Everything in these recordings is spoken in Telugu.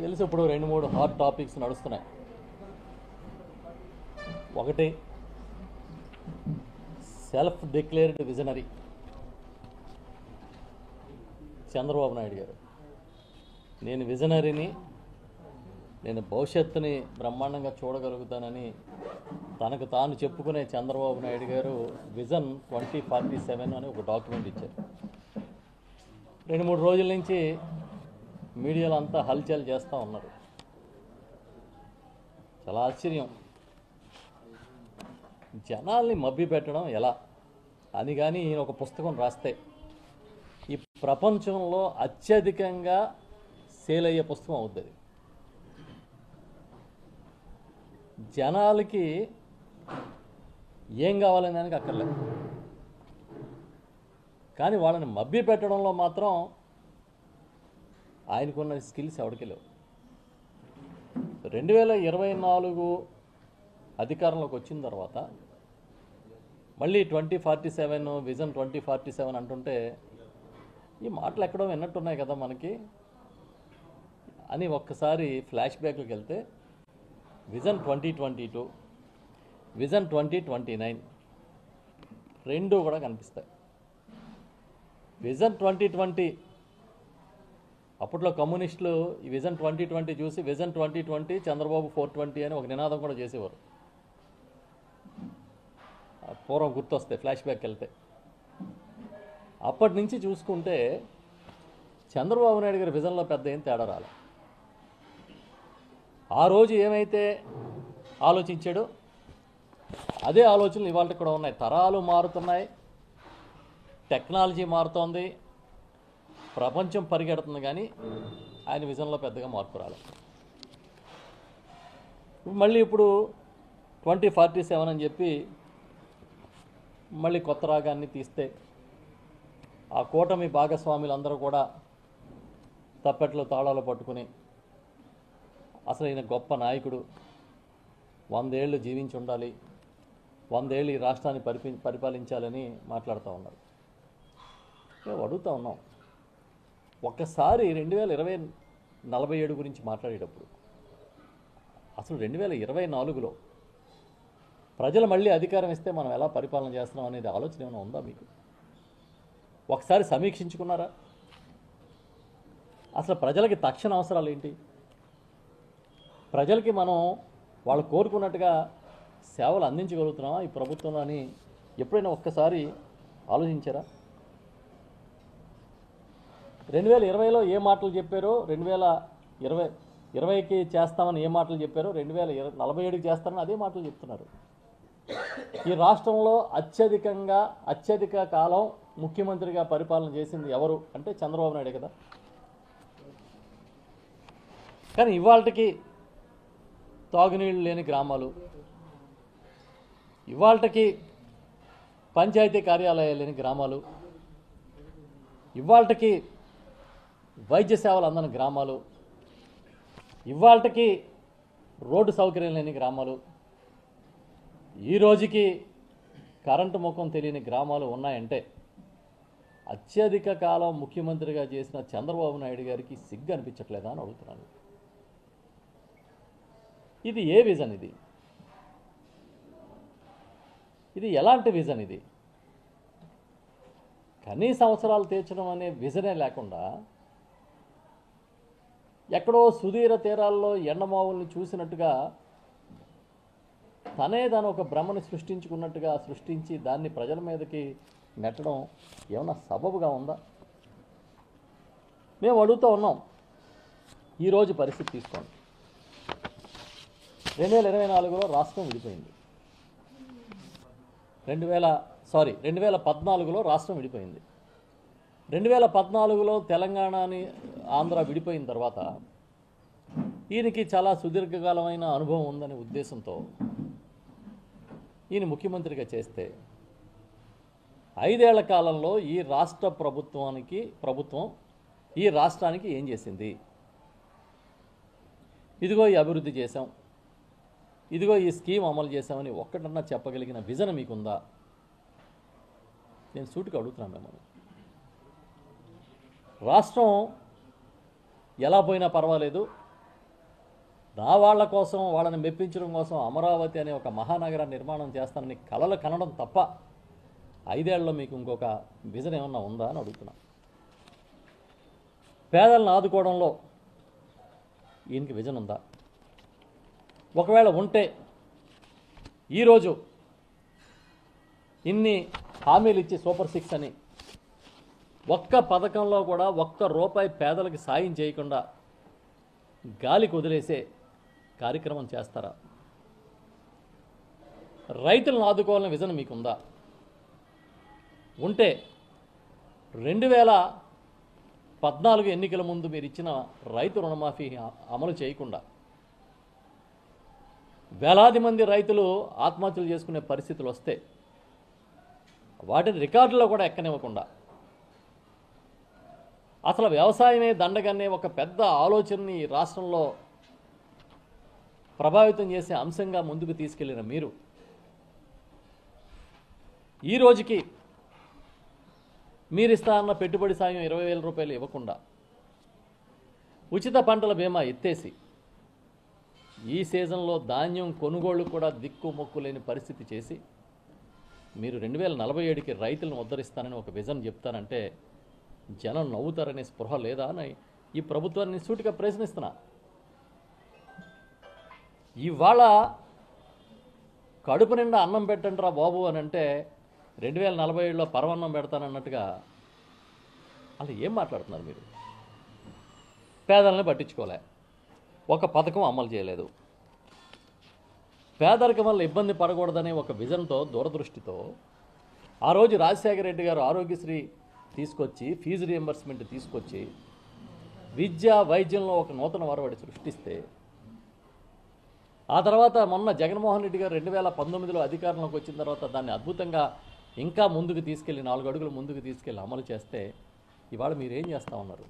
తెలుసు ఇప్పుడు 2-3 హాట్ టాపిక్స్ నడుస్తున్నాయి. ఒకటి self declared visionary Chandrababu Naidu గారు. నేను విజనరీని, నేను భవిష్యత్తుని బ్రహ్మాండంగా చూడగలుగుతానని తనకు తాను చెప్పుకునే చంద్రబాబు నాయుడు గారు విజన్ 2047 అని ఒక డాక్యుమెంట్ ఇచ్చారు. 2-3 రోజుల నుంచి మీడియాలో అంతా హల్చల్ చేస్తూ ఉన్నారు. చాలా ఆశ్చర్యం, జనాల్ని మభ్య పెట్టడం ఎలా అని. కానీ ఈయన ఒక పుస్తకం రాస్తే ఈ ప్రపంచంలో అత్యధికంగా సేల్ అయ్యే పుస్తకం అవుతుంది. జనాలకి ఏం కావాలని దానికి అక్కర్లేదు, కానీ వాళ్ళని మభ్య పెట్టడంలో మాత్రం ఆయనకున్న స్కిల్స్ ఎవరికి లేవు. 2024 అధికారంలోకి వచ్చిన తర్వాత మళ్ళీ 2047 విజన్ 2047 అంటుంటే ఈ మాటలు ఎక్కడో విన్నట్టున్నాయి కదా మనకి అని ఒక్కసారి ఫ్లాష్ బ్యాక్లోకి వెళ్తే విజన్ 2022, విజన్ 2029 రెండు కూడా కనిపిస్తాయి. విజన్ 2020 అప్పట్లో కమ్యూనిస్టులు ఈ విజన్ 2020 చూసి విజన్ 2020 చంద్రబాబు 420 అని ఒక నినాదం కూడా చేసేవారు. పూర్వం గుర్తొస్తాయి ఫ్లాష్ బ్యాక్ వెళ్తే. అప్పటి నుంచి చూసుకుంటే చంద్రబాబు నాయుడు గారి విజన్లో పెద్ద ఏం తేడా రాలే. ఆ రోజు ఏమైతే ఆలోచించాడో అదే ఆలోచనలు ఇవాళ కూడా ఉన్నాయి. తరాలు మారుతున్నాయి, టెక్నాలజీ మారుతోంది, ప్రపంచం పరిగెడుతుంది, కానీ ఆయన విజన్లో పెద్దగా మార్పు రాలేదు. మళ్ళీ ఇప్పుడు 2047 అని చెప్పి మళ్ళీ కొత్త రాగాన్ని తీస్తే ఆ కూటమి భాగస్వాములందరూ కూడా తప్పెట్లో తాళాలు పట్టుకుని అసలు ఈయన గొప్ప నాయకుడు, 100 ఏళ్ళు జీవించి ఉండాలి, 100 ఏళ్ళు ఈ రాష్ట్రాన్ని పరిపాలించాలని మాట్లాడుతూ ఉన్నారు. మేము అడుగుతూ ఉన్నాం, ఒక్కసారి 2047 గురించి మాట్లాడేటప్పుడు అసలు 2024లో ప్రజలు మళ్ళీ అధికారం ఇస్తే మనం ఎలా పరిపాలన చేస్తున్నాం అనేది ఆలోచన ఏమైనా ఉందా మీకు? ఒకసారి సమీక్షించుకున్నారా? అసలు ప్రజలకి తక్షణ అవసరాలు ఏంటి? ప్రజలకి మనం వాళ్ళు కోరుకున్నట్టుగా సేవలు అందించగలుగుతున్నామా ఈ ప్రభుత్వంలో అని ఎప్పుడైనా ఒక్కసారి ఆలోచించారా? 2020లో ఏ మాటలు చెప్పారో, 2020కి చేస్తామని ఏ మాటలు చెప్పారో 2047కి చేస్తామని అదే మాటలు చెప్తున్నారు. ఈ రాష్ట్రంలో అత్యధిక కాలం ముఖ్యమంత్రిగా పరిపాలన చేసింది ఎవరు అంటే చంద్రబాబు నాయుడే కదా. కానీ ఇవాళకి తాగునీళ్ళు లేని గ్రామాలు, ఇవాళకి పంచాయతీ కార్యాలయాలు లేని గ్రామాలు, ఇవాళకి వైద్య సేవలు అందని గ్రామాలు, ఇవాళకి రోడ్డు సౌకర్యం లేని గ్రామాలు, ఈ రోజుకి కరెంటు ముఖం తెలియని గ్రామాలు ఉన్నాయంటే అత్యధిక కాలం ముఖ్యమంత్రిగా చేసిన చంద్రబాబు నాయుడు గారికి సిగ్గు అనిపించట్లేదా అని అడుగుతున్నాను. ఇది ఏ విజన్? ఇది ఎలాంటి విజన్? ఇది కనీస అవసరాలు తీర్చడం అనే విజనే లేకుండా ఎక్కడో సుదీర తీరాల్లో ఎండమావుల్ని చూసినట్టుగా తనే దాని ఒక భ్రమను సృష్టించుకున్నట్టుగా సృష్టించి దాన్ని ప్రజల మీదకి నెట్టడం ఏమన్నా సబబుగా ఉందా? మేము అడుగుతూ ఉన్నాం. ఈరోజు పరిస్థితి తీసుకోండి. 2024లో రాష్ట్రం విడిపోయింది. 2014లో రాష్ట్రం విడిపోయింది. 2014లో తెలంగాణని ఆంధ్ర విడిపోయిన తర్వాత ఈయనకి చాలా సుదీర్ఘకాలమైన అనుభవం ఉందనే ఉద్దేశంతో ఈయన ముఖ్యమంత్రిగా చేస్తే 5 ఏళ్ల కాలంలో ఈ రాష్ట్ర ప్రభుత్వం ఈ రాష్ట్రానికి ఏం చేసింది? ఇదిగో ఈ అభివృద్ధి చేశాం, ఇదిగో ఈ స్కీమ్ అమలు చేశామని ఒక్కటన్నా చెప్పగలిగిన విజన్ మీకుందా? నేను సూటిగా అడుగుతున్నాను మిమ్మల్ని. రాష్ట్రం ఎలా పోయినా పర్వాలేదు, నా వాళ్ళ కోసం, వాళ్ళని మెప్పించడం కోసం అమరావతి అనే ఒక మహానగరాన్ని నిర్మాణం చేస్తానని కలలు కనడం తప్ప 5 ఏళ్లలో మీకు ఇంకొక విజన్ ఏమన్నా ఉందా అని అడుగుతున్నా. పేదలను ఆదుకోవడంలో ఈయనకి విజన్ ఉందా? ఒకవేళ ఉంటే ఈరోజు ఇన్ని హామీలు ఇచ్చి సూపర్ 6 అని ఒక్క పథకంలో కూడా ఒక్క రూపాయి పేదలకు సాయం చేయకుండా గాలికి వదిలేసే కార్యక్రమం చేస్తారా? రైతులను ఆదుకోవాలనే విజన్ మీకుందా? ఉంటే 2014 ఎన్నికల ముందు మీరు ఇచ్చిన రైతు రుణమాఫీ అమలు చేయకుండా వేలాది మంది రైతులు ఆత్మహత్యలు చేసుకునే పరిస్థితులు వస్తే వాటిని రికార్డులో కూడా ఎక్కనివ్వకుండా అసలు వ్యవసాయమే దండగనే ఒక పెద్ద ఆలోచనని రాష్ట్రంలో ప్రభావితం చేసే అంశంగా ముందుకు తీసుకెళ్లిన మీరు ఈ రోజుకి మీరిస్తా అన్న పెట్టుబడి సాయం 20,000 రూపాయలు ఇవ్వకుండా ఉచిత పంటల బీమా ఎత్తేసి ఈ సీజన్లో ధాన్యం కొనుగోళ్లు కూడా దిక్కు మొక్కు లేని పరిస్థితి చేసి మీరు 2047కి రైతులను ఉద్ధరిస్తానని ఒక విజన్ చెప్తానంటే జనం నవ్వుతారనే స్పృహ లేదా అని ఈ ప్రభుత్వాన్ని సూటిగా ప్రశ్నిస్తున్నా. ఇవాళ కడుపు నిండా అన్నం పెట్టండి రా బాబు అని అంటే 2047లో పరమన్నం పెడతానన్నట్టుగా అలా ఏం మాట్లాడుతున్నారు మీరు? పేదలను పట్టించుకోలే, ఒక పథకం అమలు చేయలేదు, పేదరికం వల్ల ఇబ్బంది పడకూడదనే ఒక విజన్తో దూరదృష్టితో ఆ రోజు రాజశేఖర రెడ్డి గారు ఆరోగ్యశ్రీ తీసుకొచ్చి ఫీజు రియంబర్స్మెంట్ తీసుకొచ్చి విద్య వైద్యంలో ఒక నూతన వరవడి సృష్టిస్తే ఆ తర్వాత మొన్న జగన్మోహన్ రెడ్డి గారు 2019లో అధికారంలోకి వచ్చిన తర్వాత దాన్ని అద్భుతంగా ఇంకా ముందుకు తీసుకెళ్ళి 4 అడుగులు ముందుకు తీసుకెళ్ళి అమలు చేస్తే ఇవాళ మీరేం చేస్తూ ఉన్నారు?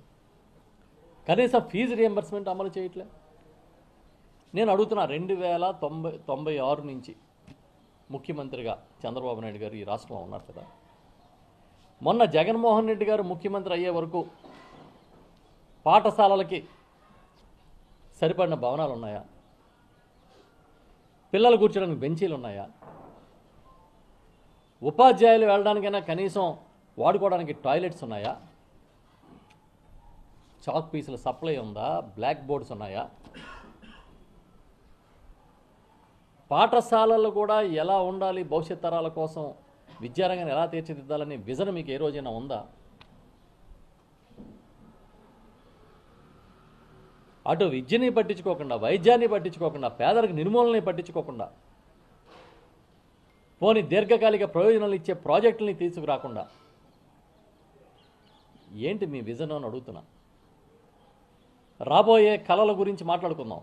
కనీసం ఫీజు రియంబర్స్మెంట్ అమలు చేయట్లే. నేను అడుగుతున్నా, 2096 నుంచి ముఖ్యమంత్రిగా చంద్రబాబు నాయుడు గారు ఈ రాష్ట్రంలో ఉన్నారు కదా, మొన్న జగన్మోహన్ రెడ్డి గారు ముఖ్యమంత్రి అయ్యే వరకు పాఠశాలలకి సరిపడిన భవనాలు ఉన్నాయా? పిల్లలు కూర్చోడానికి బెంచీలు ఉన్నాయా? ఉపాధ్యాయులు వెళ్ళడానికైనా కనీసం వాడుకోవడానికి టాయిలెట్స్ ఉన్నాయా? చాక్ పీసుల సప్లై ఉందా? బ్లాక్ బోర్డ్స్ ఉన్నాయా? పాఠశాలలు కూడా ఎలా ఉండాలి, భవిష్యత్ తరాల కోసం విద్యారంగాన్ని ఎలా తీర్చిదిద్దాలని విజన్ మీకు ఏ రోజైనా ఉందా? అటు విద్యని పట్టించుకోకుండా, వైద్యాన్ని పట్టించుకోకుండా, పేదలకు నిర్మూలనని పట్టించుకోకుండా, పోని దీర్ఘకాలిక ప్రయోజనాలు ఇచ్చే ప్రాజెక్టులని తీసుకురాకుండా ఏంటి మీ విజన్ అని అడుగుతున్నా. రాబోయే కళల గురించి మాట్లాడుకుందాం.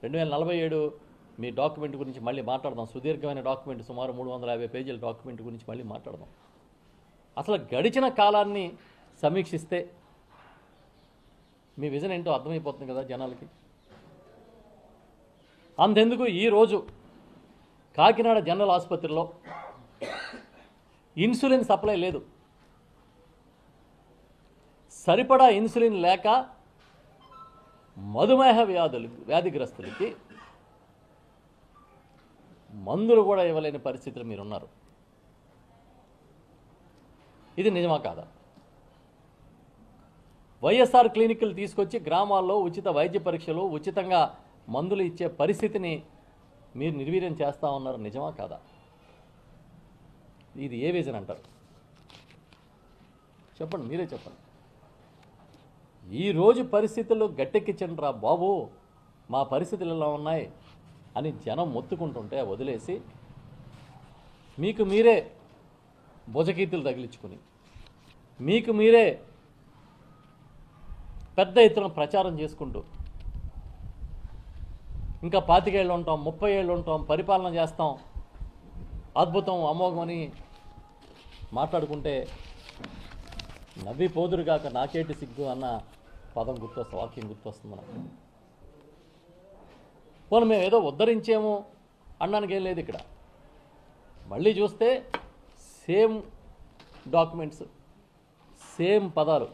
2047 మీ డాక్యుమెంట్ గురించి మళ్ళీ మాట్లాడదాం. సుదీర్ఘమైన డాక్యుమెంట్, సుమారు 350 పేజీల డాక్యుమెంట్ గురించి మళ్ళీ మాట్లాడదాం. అసలు గడిచిన కాలాన్ని సమీక్షిస్తే మీ విజన్ ఏంటో అర్థమైపోతుంది కదా జనాలకి. అంతెందుకు ఈరోజు కాకినాడ జనరల్ ఆసుపత్రిలో ఇన్సులిన్ సప్లై లేదు. సరిపడా ఇన్సులిన్ లేక మధుమేహ వ్యాధిగ్రస్తులకి మందులు కూడా ఇవ్వలేని పరిస్థితులు మీరున్నారు. ఇది నిజమా కాదా? వైఎస్ఆర్ క్లినిక్లు తీసుకొచ్చి గ్రామాల్లో ఉచిత వైద్య పరీక్షలు, ఉచితంగా మందులు ఇచ్చే పరిస్థితిని మీరు నిర్వీర్యం చేస్తూ ఉన్నారు. నిజమా కాదా? ఇది ఏ విజన్ అంటారు? చెప్పండి, మీరే చెప్పండి. ఈరోజు పరిస్థితుల్లో గట్టెక్కించండి రా బాబు, మా పరిస్థితులు ఎలా ఉన్నాయి అని జనం మొత్తుకుంటుంటే వదిలేసి మీకు మీరే భుజకీర్తులు తగిలించుకుని మీకు మీరే పెద్ద ఎత్తున ప్రచారం చేసుకుంటూ ఇంకా 25 ఏళ్ళు ఉంటాం, 30 ఏళ్ళు ఉంటాం, పరిపాలన చేస్తాం, అద్భుతం, అమోఘం అని మాట్లాడుకుంటే నవ్విపోదురుగాక నాకేటి సిగ్గు అన్న పదం గుర్తొస్తుంది, వాక్యం గుర్తొస్తుంది మనకు. పోనీ మేము ఏదో ఉద్ధరించేమో అనడానికి ఏం లేదు ఇక్కడ. మళ్ళీ చూస్తే సేమ్ డాక్యుమెంట్స్, సేమ్ పదాలు.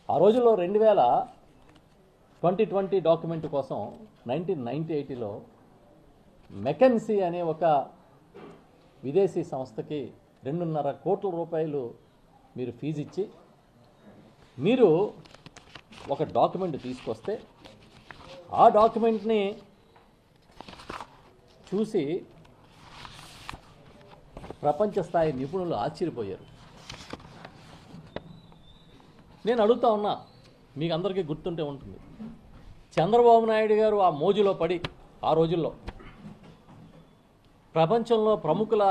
ఆ రోజుల్లో 2020 డాక్యుమెంట్ కోసం 1998లో మెకెన్సీ అనే ఒక విదేశీ సంస్థకి 2.5 కోట్ల రూపాయలు మీరు ఫీజు ఇచ్చి మీరు ఒక డాక్యుమెంట్ తీసుకొస్తే ఆ డాక్యుమెంట్ని చూసి ప్రపంచ స్థాయి నిపుణులు ఆశ్చర్యపోయారు. నేను అడుగుతా ఉన్నా, మీకు అందరికీ గుర్తుంటే ఉంటుంది, చంద్రబాబు నాయుడు గారు ఆ మోజులో పడి ఆ రోజుల్లో ప్రపంచంలో ప్రముఖుల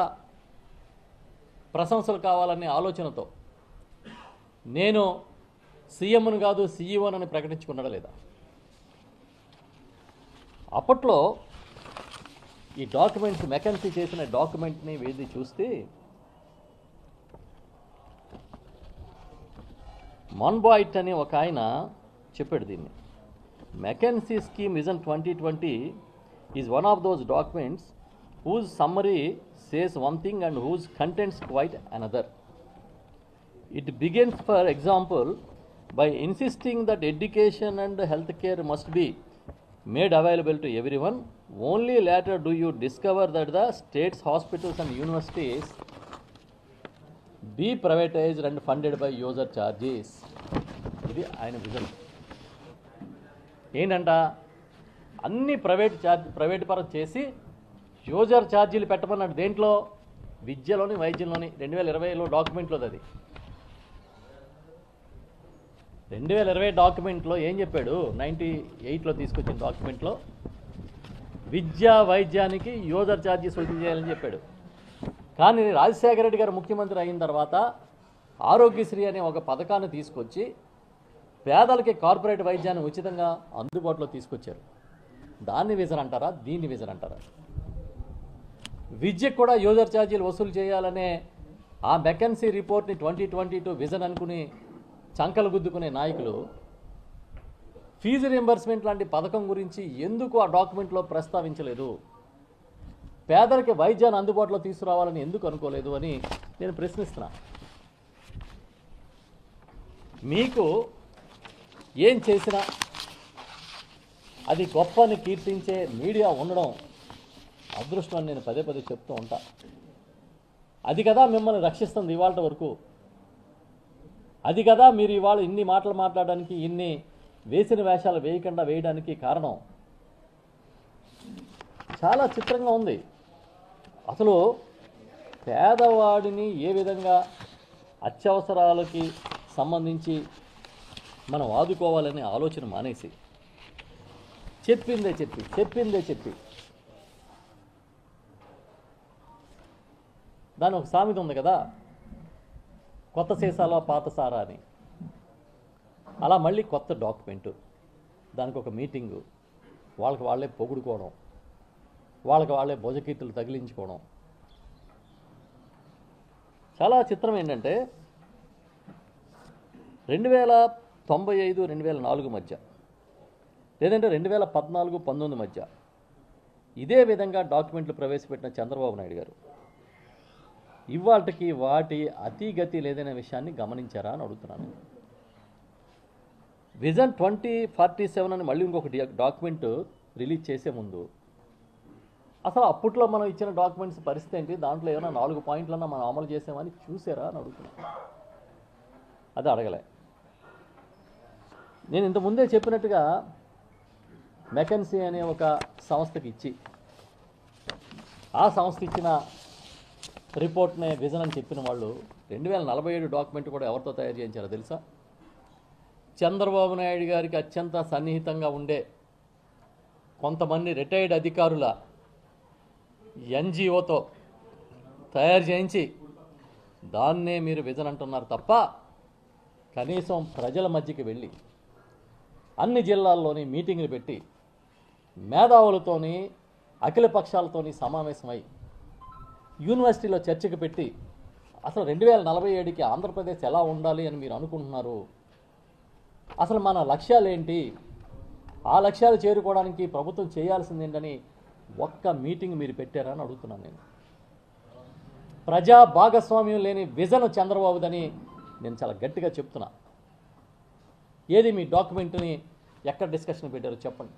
ప్రశంసలు కావాలనే ఆలోచనతో నేను సీఎంను కాదు సీఈఓనని ప్రకటించుకున్నాడా లేదా? అప్పట్లో ఈ డాక్యుమెంట్స్ మెకెన్సీ చేసిన డాక్యుమెంట్ని వేది చూస్తే మాన్బాయిట్ అనే ఒక ఆయన చెప్పాడు దీన్ని. McKenzie scheme vision 2020 is one of those documents whose summary says one thing and whose contents quite another. It begins, for example, by insisting that education and healthcare must be made available to everyone. Only later do you discover that the states, hospitals and universities be privatized and funded by user charges. ఇది ఆయన విజన్. ఏంటంట, అన్ని ప్రైవేట్ పరం చేసి యూజర్ ఛార్జీలు పెట్టమన్నాడు. దేంట్లో? విద్యలోని వైద్యంలోని. 2020లో డాక్యుమెంట్లో అది. 2020 డాక్యుమెంట్లో ఏం చెప్పాడు? 98లో తీసుకొచ్చిన డాక్యుమెంట్లో విద్యా వైద్యానికి యూజర్ ఛార్జీస్ వసూలు చేయాలని చెప్పాడు. కానీ రాజశేఖర రెడ్డి గారు ముఖ్యమంత్రి అయిన తర్వాత ఆరోగ్యశ్రీ అనే ఒక పథకాన్ని తీసుకొచ్చి పేదలకి కార్పొరేట్ వైద్యాన్ని ఉచితంగా అందుబాటులో తీసుకొచ్చారు. దాన్ని విజన్ అంటారా? దీన్ని విజన్ అంటారా? విద్యకు కూడా యూజర్ ఛార్జీలు వసూలు చేయాలనే ఆ మెకెన్సీ రిపోర్ట్ని 2022 విజన్ అనుకుని చంకలు గుద్దుకునే నాయకులు ఫీజు రీంబర్స్మెంట్ లాంటి పథకం గురించి ఎందుకు ఆ డాక్యుమెంట్లో ప్రస్తావించలేదు? పేదలకి వైద్యాన్ని అందుబాటులో తీసుకురావాలని ఎందుకు అనుకోలేదు అని నేను ప్రశ్నిస్తున్నా. మీకు ఏం చేసినా అది గొప్పని కీర్తించే మీడియా ఉండడం అదృష్టం అని నేను పదే చెప్తూ ఉంటా. అది కదా మిమ్మల్ని రక్షిస్తుంది ఇవాళ వరకు. అది కదా మీరు ఇవాళ ఇన్ని మాటలు మాట్లాడడానికి, ఇన్ని వేసిన వేషాలు వేయడానికి కారణం. చాలా చిత్రంగా ఉంది. అసలు పేదవాడిని ఏ విధంగా అత్యవసరాలకి సంబంధించి మనం ఆదుకోవాలనే ఆలోచన మానేసి చెప్పిందే చెప్పి దాని ఒక సామెత ఉంది కదా, కొత్త సీసాలో పాత సారా అని. అలా మళ్ళీ కొత్త డాక్యుమెంటు, దానికి ఒక మీటింగు, వాళ్ళకి వాళ్ళే పొగుడుకోవడం, వాళ్ళకి వాళ్ళే భుజకీర్తులు తగిలించుకోవడం. చాలా చిత్రం ఏంటంటే 2095 2004 మధ్య, లేదంటే 2014-19 మధ్య ఇదే విధంగా డాక్యుమెంట్లు ప్రవేశపెట్టిన చంద్రబాబు నాయుడు గారు ఇవాళకి వాటి అతిగతి లేదనే విషయాన్ని గమనించారా అని అడుగుతున్నాను. విజన్ 2047 అని మళ్ళీ ఇంకొక డాక్యుమెంట్ రిలీజ్ చేసే ముందు అసలు అప్పట్లో మనం ఇచ్చిన డాక్యుమెంట్స్ పరిస్థితి ఏంటి, దాంట్లో ఏమైనా 4 పాయింట్లన్నా మనం అమలు చేసామని చూసారా అని అడుగుతున్నాను. అది అడగలే. నేను ఇంతకుముందే చెప్పినట్టుగా మెకెన్సీ అనే ఒక సంస్థకి ఇచ్చి ఆ సంస్థ ఇచ్చిన రిపోర్ట్నే విజన్ అని చెప్పిన వాళ్ళు 2047 డాక్యుమెంట్ కూడా ఎవరితో తయారు చేయించారో తెలుసా? చంద్రబాబు నాయుడు గారికి అత్యంత సన్నిహితంగా ఉండే కొంతమంది రిటైర్డ్ అధికారుల ఎన్జిఓతో తయారు చేయించి దాన్నే మీరు విజన్ అంటున్నారు తప్ప కనీసం ప్రజల మధ్యకి వెళ్ళి అన్ని జిల్లాల్లోని మీటింగ్లు పెట్టి మేధావులతోని అఖిల పక్షాలతోని సమావేశమై యూనివర్సిటీలో చర్చకు పెట్టి అసలు 2047కి ఆంధ్రప్రదేశ్ ఎలా ఉండాలి అని మీరు అనుకుంటున్నారు, అసలు మన లక్ష్యాలు ఏంటి, ఆ లక్ష్యాలు చేరుకోవడానికి ప్రభుత్వం చేయాల్సింది ఏంటని ఒక్క మీటింగ్ మీరు పెట్టారా అని అడుగుతున్నాను నేను. ప్రజా భాగస్వామ్యం లేని విజన్ చంద్రబాబుదని నేను చాలా గట్టిగా చెప్తున్నా. ఏది మీ డాక్యుమెంట్ని ఎక్కడ డిస్కషన్ పెట్టారు చెప్పండి.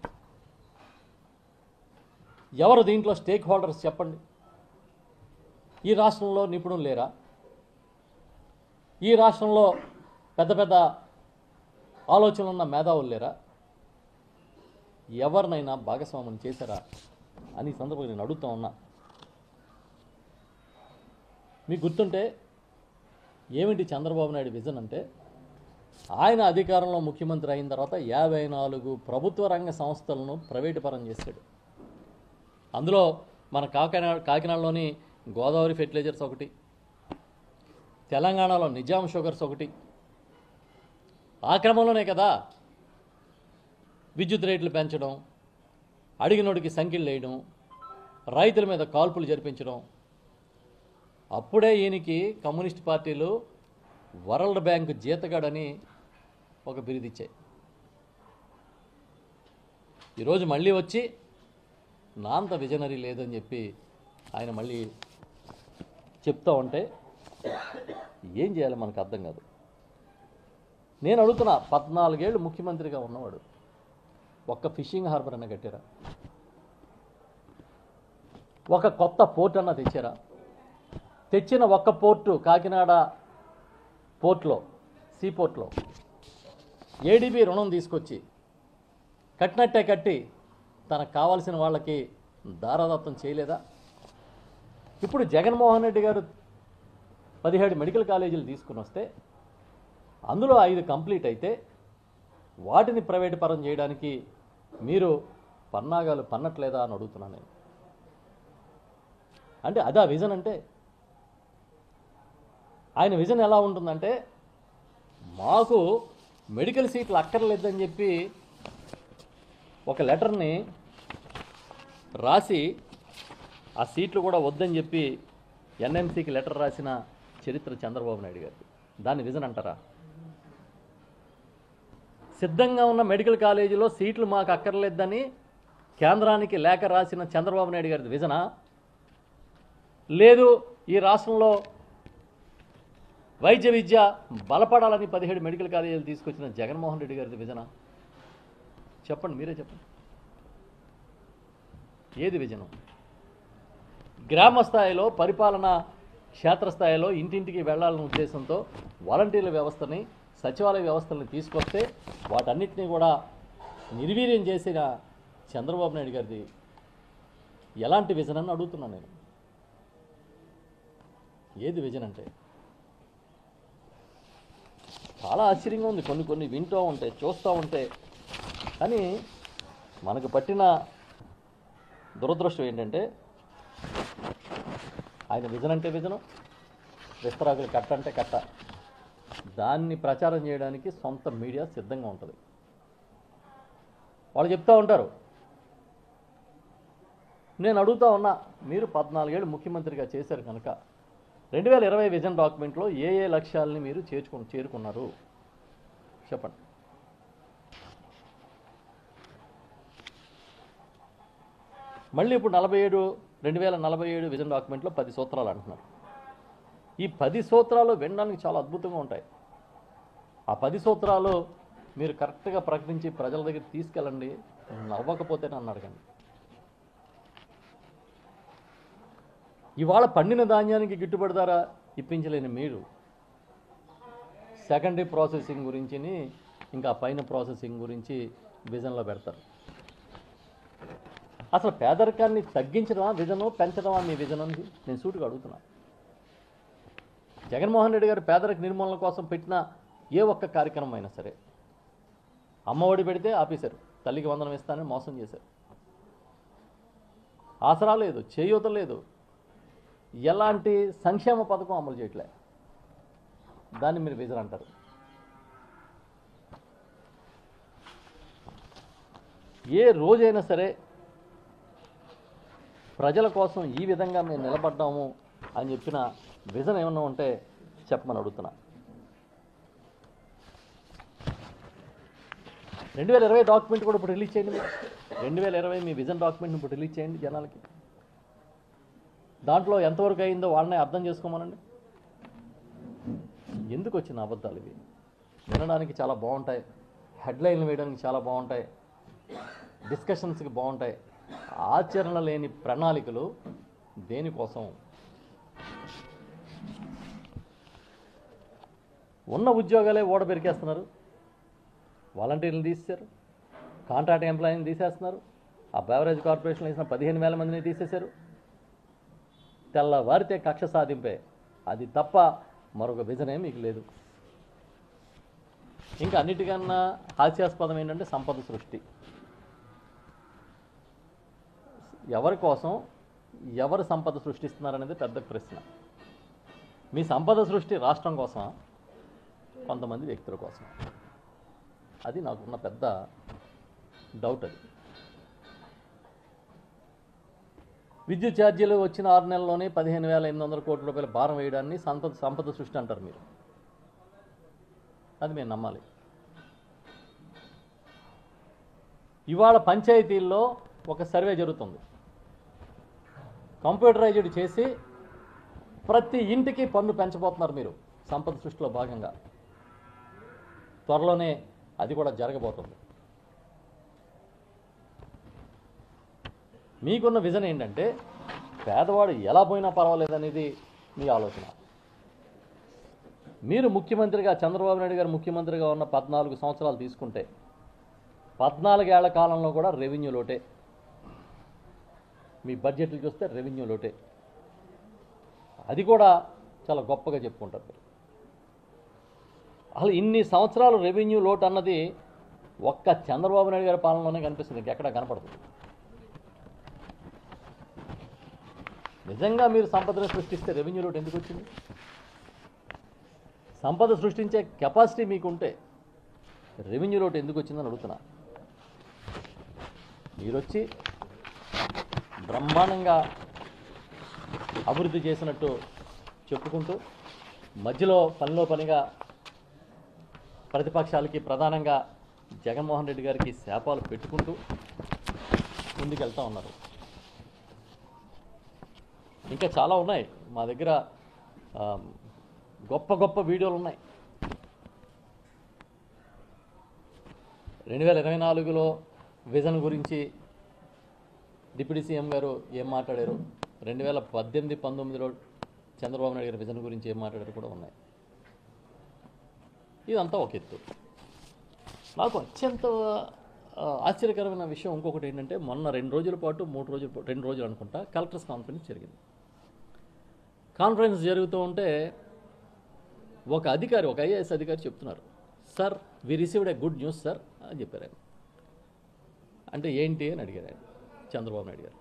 ఎవరు దీంట్లో స్టేక్ హోల్డర్స్ చెప్పండి. ఈ రాష్ట్రంలో నిపుణులు లేరా? ఈ రాష్ట్రంలో పెద్ద పెద్ద ఆలోచనలు ఉన్న మేధావులు లేరా? ఎవరినైనా భాగస్వామ్యం చేశారా అని సందర్భంగా నేను అడుగుతా ఉన్నా. మీకు గుర్తుంటే ఏమిటి చంద్రబాబు నాయుడు విజన్ అంటే, ఆయన అధికారంలో ముఖ్యమంత్రి అయిన తర్వాత 54 ప్రభుత్వ రంగ సంస్థలను ప్రైవేటు పరం చేశాడు. అందులో మన కాకినాడలోని గోదావరి ఫెర్టిలైజర్స్ ఒకటి, తెలంగాణలో నిజాం షుగర్స్ ఒకటి. ఆ క్రమంలోనే కదా విద్యుత్ రేట్లు పెంచడం, అడిగినోడికి సంఖ్యలు వేయడం, రైతుల మీద కాల్పులు జరిపించడం. అప్పుడే ఈయనకి కమ్యూనిస్ట్ పార్టీలు వరల్డ్ బ్యాంక్ జీతగాడని ఒక బిరుదిచ్చాయి. ఈరోజు మళ్ళీ వచ్చి నా అంత విజనరీ లేదని చెప్పి ఆయన మళ్ళీ చెప్తా ఉంటే ఏం చేయాలో మనకు అర్థం కాదు. నేను అడుగుతున్నా, 14 ఏళ్ళు ముఖ్యమంత్రిగా ఉన్నవాడు ఒక్క ఫిషింగ్ హార్బర్ అన్న కట్టారా? ఒక కొత్త పోర్ట్ అన్న తెచ్చారా? తెచ్చిన ఒక్క పోర్టు కాకినాడ పోర్ట్లో, సీపోర్ట్లో ఏడీబీ రుణం తీసుకొచ్చి కట్టినట్టే కట్టి తనకు కావాల్సిన వాళ్ళకి దారాదత్తం చేయలేదా? ఇప్పుడు జగన్మోహన్ రెడ్డి గారు 17 మెడికల్ కాలేజీలు తీసుకుని వస్తే అందులో 5 కంప్లీట్ అయితే వాటిని ప్రైవేటు పరం చేయడానికి మీరు పన్నాగాలు పన్నట్లేదా అని అడుగుతున్నాను నేను. అంటే అదా విజన్ అంటే? ఆయన విజన్ ఎలా ఉంటుందంటే, మాకు మెడికల్ సీట్లు అక్కర్లేదని చెప్పి ఒక లెటర్ని రాసి ఆ సీట్లు కూడా వద్దని చెప్పి ఎన్ఎంసీకి లెటర్ రాసిన చరిత్ర చంద్రబాబు నాయుడు గారు. దాన్ని విజన్ అంటారా? సిద్ధంగా ఉన్న మెడికల్ కాలేజీలో సీట్లు మాకు అక్కర్లేదని కేంద్రానికి లేఖ రాసిన చంద్రబాబు నాయుడు గారిది విజనా? లేదు ఈ రాష్ట్రంలో వైద్య విద్య బలపడాలని 17 మెడికల్ కాలేజీలు తీసుకొచ్చిన జగన్మోహన్ రెడ్డి గారిది విజనా? చెప్పండి, మీరే చెప్పండి. ఏది విజనం? గ్రామ స్థాయిలో పరిపాలన, క్షేత్రస్థాయిలో ఇంటింటికి వెళ్లాలనే ఉద్దేశంతో వాలంటీర్ల వ్యవస్థని, సచివాలయ వ్యవస్థలను తీసుకొస్తే వాటన్నిటినీ కూడా నిర్వీర్యం చేసిన చంద్రబాబు నాయుడు గారిది ఎలాంటి విజన్ అని అడుగుతున్నాను నేను. ఏది విజన్ అంటే? చాలా ఆశ్చర్యంగా ఉంది. కొన్ని వింటూ ఉంటే, చూస్తూ ఉంటే. కానీ మనకు పట్టిన దురదృష్టం ఏంటంటే, ఆయన విజన్ అంటే విజనం, విస్తరాకులు కట్ట అంటే కట్ట. దాన్ని ప్రచారం చేయడానికి సొంత మీడియా సిద్ధంగా ఉంటుంది. వాళ్ళు చెప్తూ ఉంటారు. నేను అడుగుతా ఉన్నా, మీరు 14 ఏళ్ళు ముఖ్యమంత్రిగా చేశారు కనుక 2020 విజన్ డాక్యుమెంట్లో ఏ లక్ష్యాలని మీరు చేరుకున్నారు చెప్పండి. మళ్ళీ ఇప్పుడు 2047 విజన్ డాక్యుమెంట్లో 10 సూత్రాలు అంటున్నారు. ఈ 10 సూత్రాలు వినడానికి చాలా అద్భుతంగా ఉంటాయి. ఆ 10 సూత్రాలు మీరు కరెక్ట్గా ప్రకటించి ప్రజల దగ్గర తీసుకెళ్ళండి, నవ్వకపోతే నన్ను అడగండి. ఇవాళ పండిన ధాన్యానికి గిట్టుబడి ధర ఇప్పించలేని మీరు సెకండరీ ప్రాసెసింగ్ గురించి, ఇంకా పైన ప్రాసెసింగ్ గురించి విజన్లో పెడతారు. అసలు పేదరికాన్ని తగ్గించడమా విజను, పెంచడమా మీ విజన్ అని నేను సూటిగా అడుగుతున్నా. జగన్మోహన్ రెడ్డి గారు పేదరిక నిర్మూలన కోసం పెట్టిన ఏ ఒక్క కార్యక్రమం అయినా సరే, అమ్మఒడి పెడితే ఆపేశారు, తల్లికి వందనం ఇస్తానని మోసం చేశారు. ఆసరా లేదు, చేయూత లేదు, ఎలాంటి సంక్షేమ పథకం అమలు చేయట్లే. దాన్ని మీరు విజన్ అంటారు. ఏ రోజైనా సరే ప్రజల కోసం ఈ విధంగా మేము నిలబడ్డాము అని చెప్పిన విజన్ ఏమన్నా ఉంటే చెప్పమని అడుగుతున్నా. 2020 డాక్యుమెంట్ కూడా ఇప్పుడు రిలీజ్ చేయండి. 2020 మీ విజన్ డాక్యుమెంట్ని ఇప్పుడు రిలీజ్ చేయండి జనాలకి. దాంట్లో ఎంతవరకు అయిందో వాళ్ళనే అర్థం చేసుకోమనండి. ఎందుకు వచ్చిన అబద్ధాలు ఇవి? వినడానికి చాలా బాగుంటాయి, హెడ్లైన్లు వేయడానికి చాలా బాగుంటాయి, డిస్కషన్స్కి బాగుంటాయి. ఆచరణ లేని ప్రణాళికలు దేనికోసం? ఉన్న ఉద్యోగాలే ఓడబెరికేస్తున్నారు, వాలంటీర్లు తీసేశారు, కాంట్రాక్ట్ ఎంప్లాయీని తీసేస్తున్నారు, ఆ బెవరేజ్ కార్పొరేషన్లో వేసిన 15,000 మందిని తీసేశారు. తెల్లవారితే కక్ష సాధింపే, అది తప్ప మరొక విజనే మీకు లేదు. ఇంకా అన్నిటికన్నా హాస్యాస్పదం ఏంటంటే సంపద సృష్టి. ఎవరి కోసం ఎవరు సంపద సృష్టిస్తున్నారనేది పెద్ద ప్రశ్న. మీ సంపద సృష్టి రాష్ట్రం కోసమా, కొంతమంది వ్యక్తుల కోసం? అది నాకున్న పెద్ద డౌట్. అది విద్యుత్ ఛార్జీలు వచ్చిన 6 నెలల్లోనే 15,800 కోట్ల రూపాయల భారం వేయడాన్ని సంపద సృష్టి అంటారు మీరు. అది మేము నమ్మాలి. ఇవాళ పంచాయతీల్లో ఒక సర్వే జరుగుతుంది, కంప్యూటరైజ్డ్ చేసి ప్రతి ఇంటికి పన్ను పెంచబోతున్నారు మీరు సంపద సృష్టిలో భాగంగా. త్వరలోనే అది కూడా జరగబోతుంది. మీకున్న విజన్ ఏంటంటే పేదవాడు ఎలా పోయినా పర్వాలేదనేది మీ ఆలోచన. మీరు ముఖ్యమంత్రిగా, చంద్రబాబు నాయుడు గారు ముఖ్యమంత్రిగా ఉన్న 14 సంవత్సరాలు తీసుకుంటే 14 ఏళ్ల కాలంలో కూడా రెవెన్యూ లోటే. మీ బడ్జెట్లు చూస్తే రెవెన్యూ లోటే. అది కూడా చాలా గొప్పగా చెప్పుకుంటారు మీరు. అసలు ఇన్ని సంవత్సరాలు రెవెన్యూ లోటు అన్నది ఒక్క చంద్రబాబు నాయుడు గారి పాలనలోనే కనిపిస్తుంది, ఇంకెక్కడా కనపడుతుంది. నిజంగా మీరు సంపదను సృష్టిస్తే రెవెన్యూ లోటు ఎందుకు వచ్చింది? సంపద సృష్టించే కెపాసిటీ మీకుంటే రెవెన్యూ లోటు ఎందుకు వచ్చిందని అడుగుతున్నా. మీరు వచ్చి బ్రహ్మాండంగా అభివృద్ధి చేసినట్టు చెప్పుకుంటూ మధ్యలో పనిలో పనిగా ప్రతిపక్షాలకి, ప్రధానంగా జగన్మోహన్ రెడ్డి గారికి శాపాలు పెట్టుకుంటూ ముందుకెళ్తా ఉన్నారు. ఇంకా చాలా ఉన్నాయి మా దగ్గర, గొప్ప గొప్ప వీడియోలు ఉన్నాయి. 2024లో విజన్ గురించి డిప్యూటీ సీఎం గారు ఏం మాట్లాడారు, 2018-19లో చంద్రబాబు నాయుడు గారి విజన్ గురించి ఏం మాట్లాడారు కూడా ఉన్నాయి. ఇదంతా ఒక ఎత్తు. నాకు అత్యంత ఆశ్చర్యకరమైన విషయం ఇంకొకటి ఏంటంటే, మొన్న 2 రోజుల పాటు 2 రోజులు అనుకుంటా కలెక్టర్స్ కాన్ఫరెన్స్ జరిగింది. కాన్ఫరెన్స్ జరుగుతూ ఉంటే ఒక అధికారి, ఒక ఐఏఎస్ అధికారి చెప్తున్నారు, sir we received a good news sir అని చెప్పారు ఆయన. అంటే ఏంటి అని అడిగారు ఆయన, చంద్రబాబు నాయుడు గారు.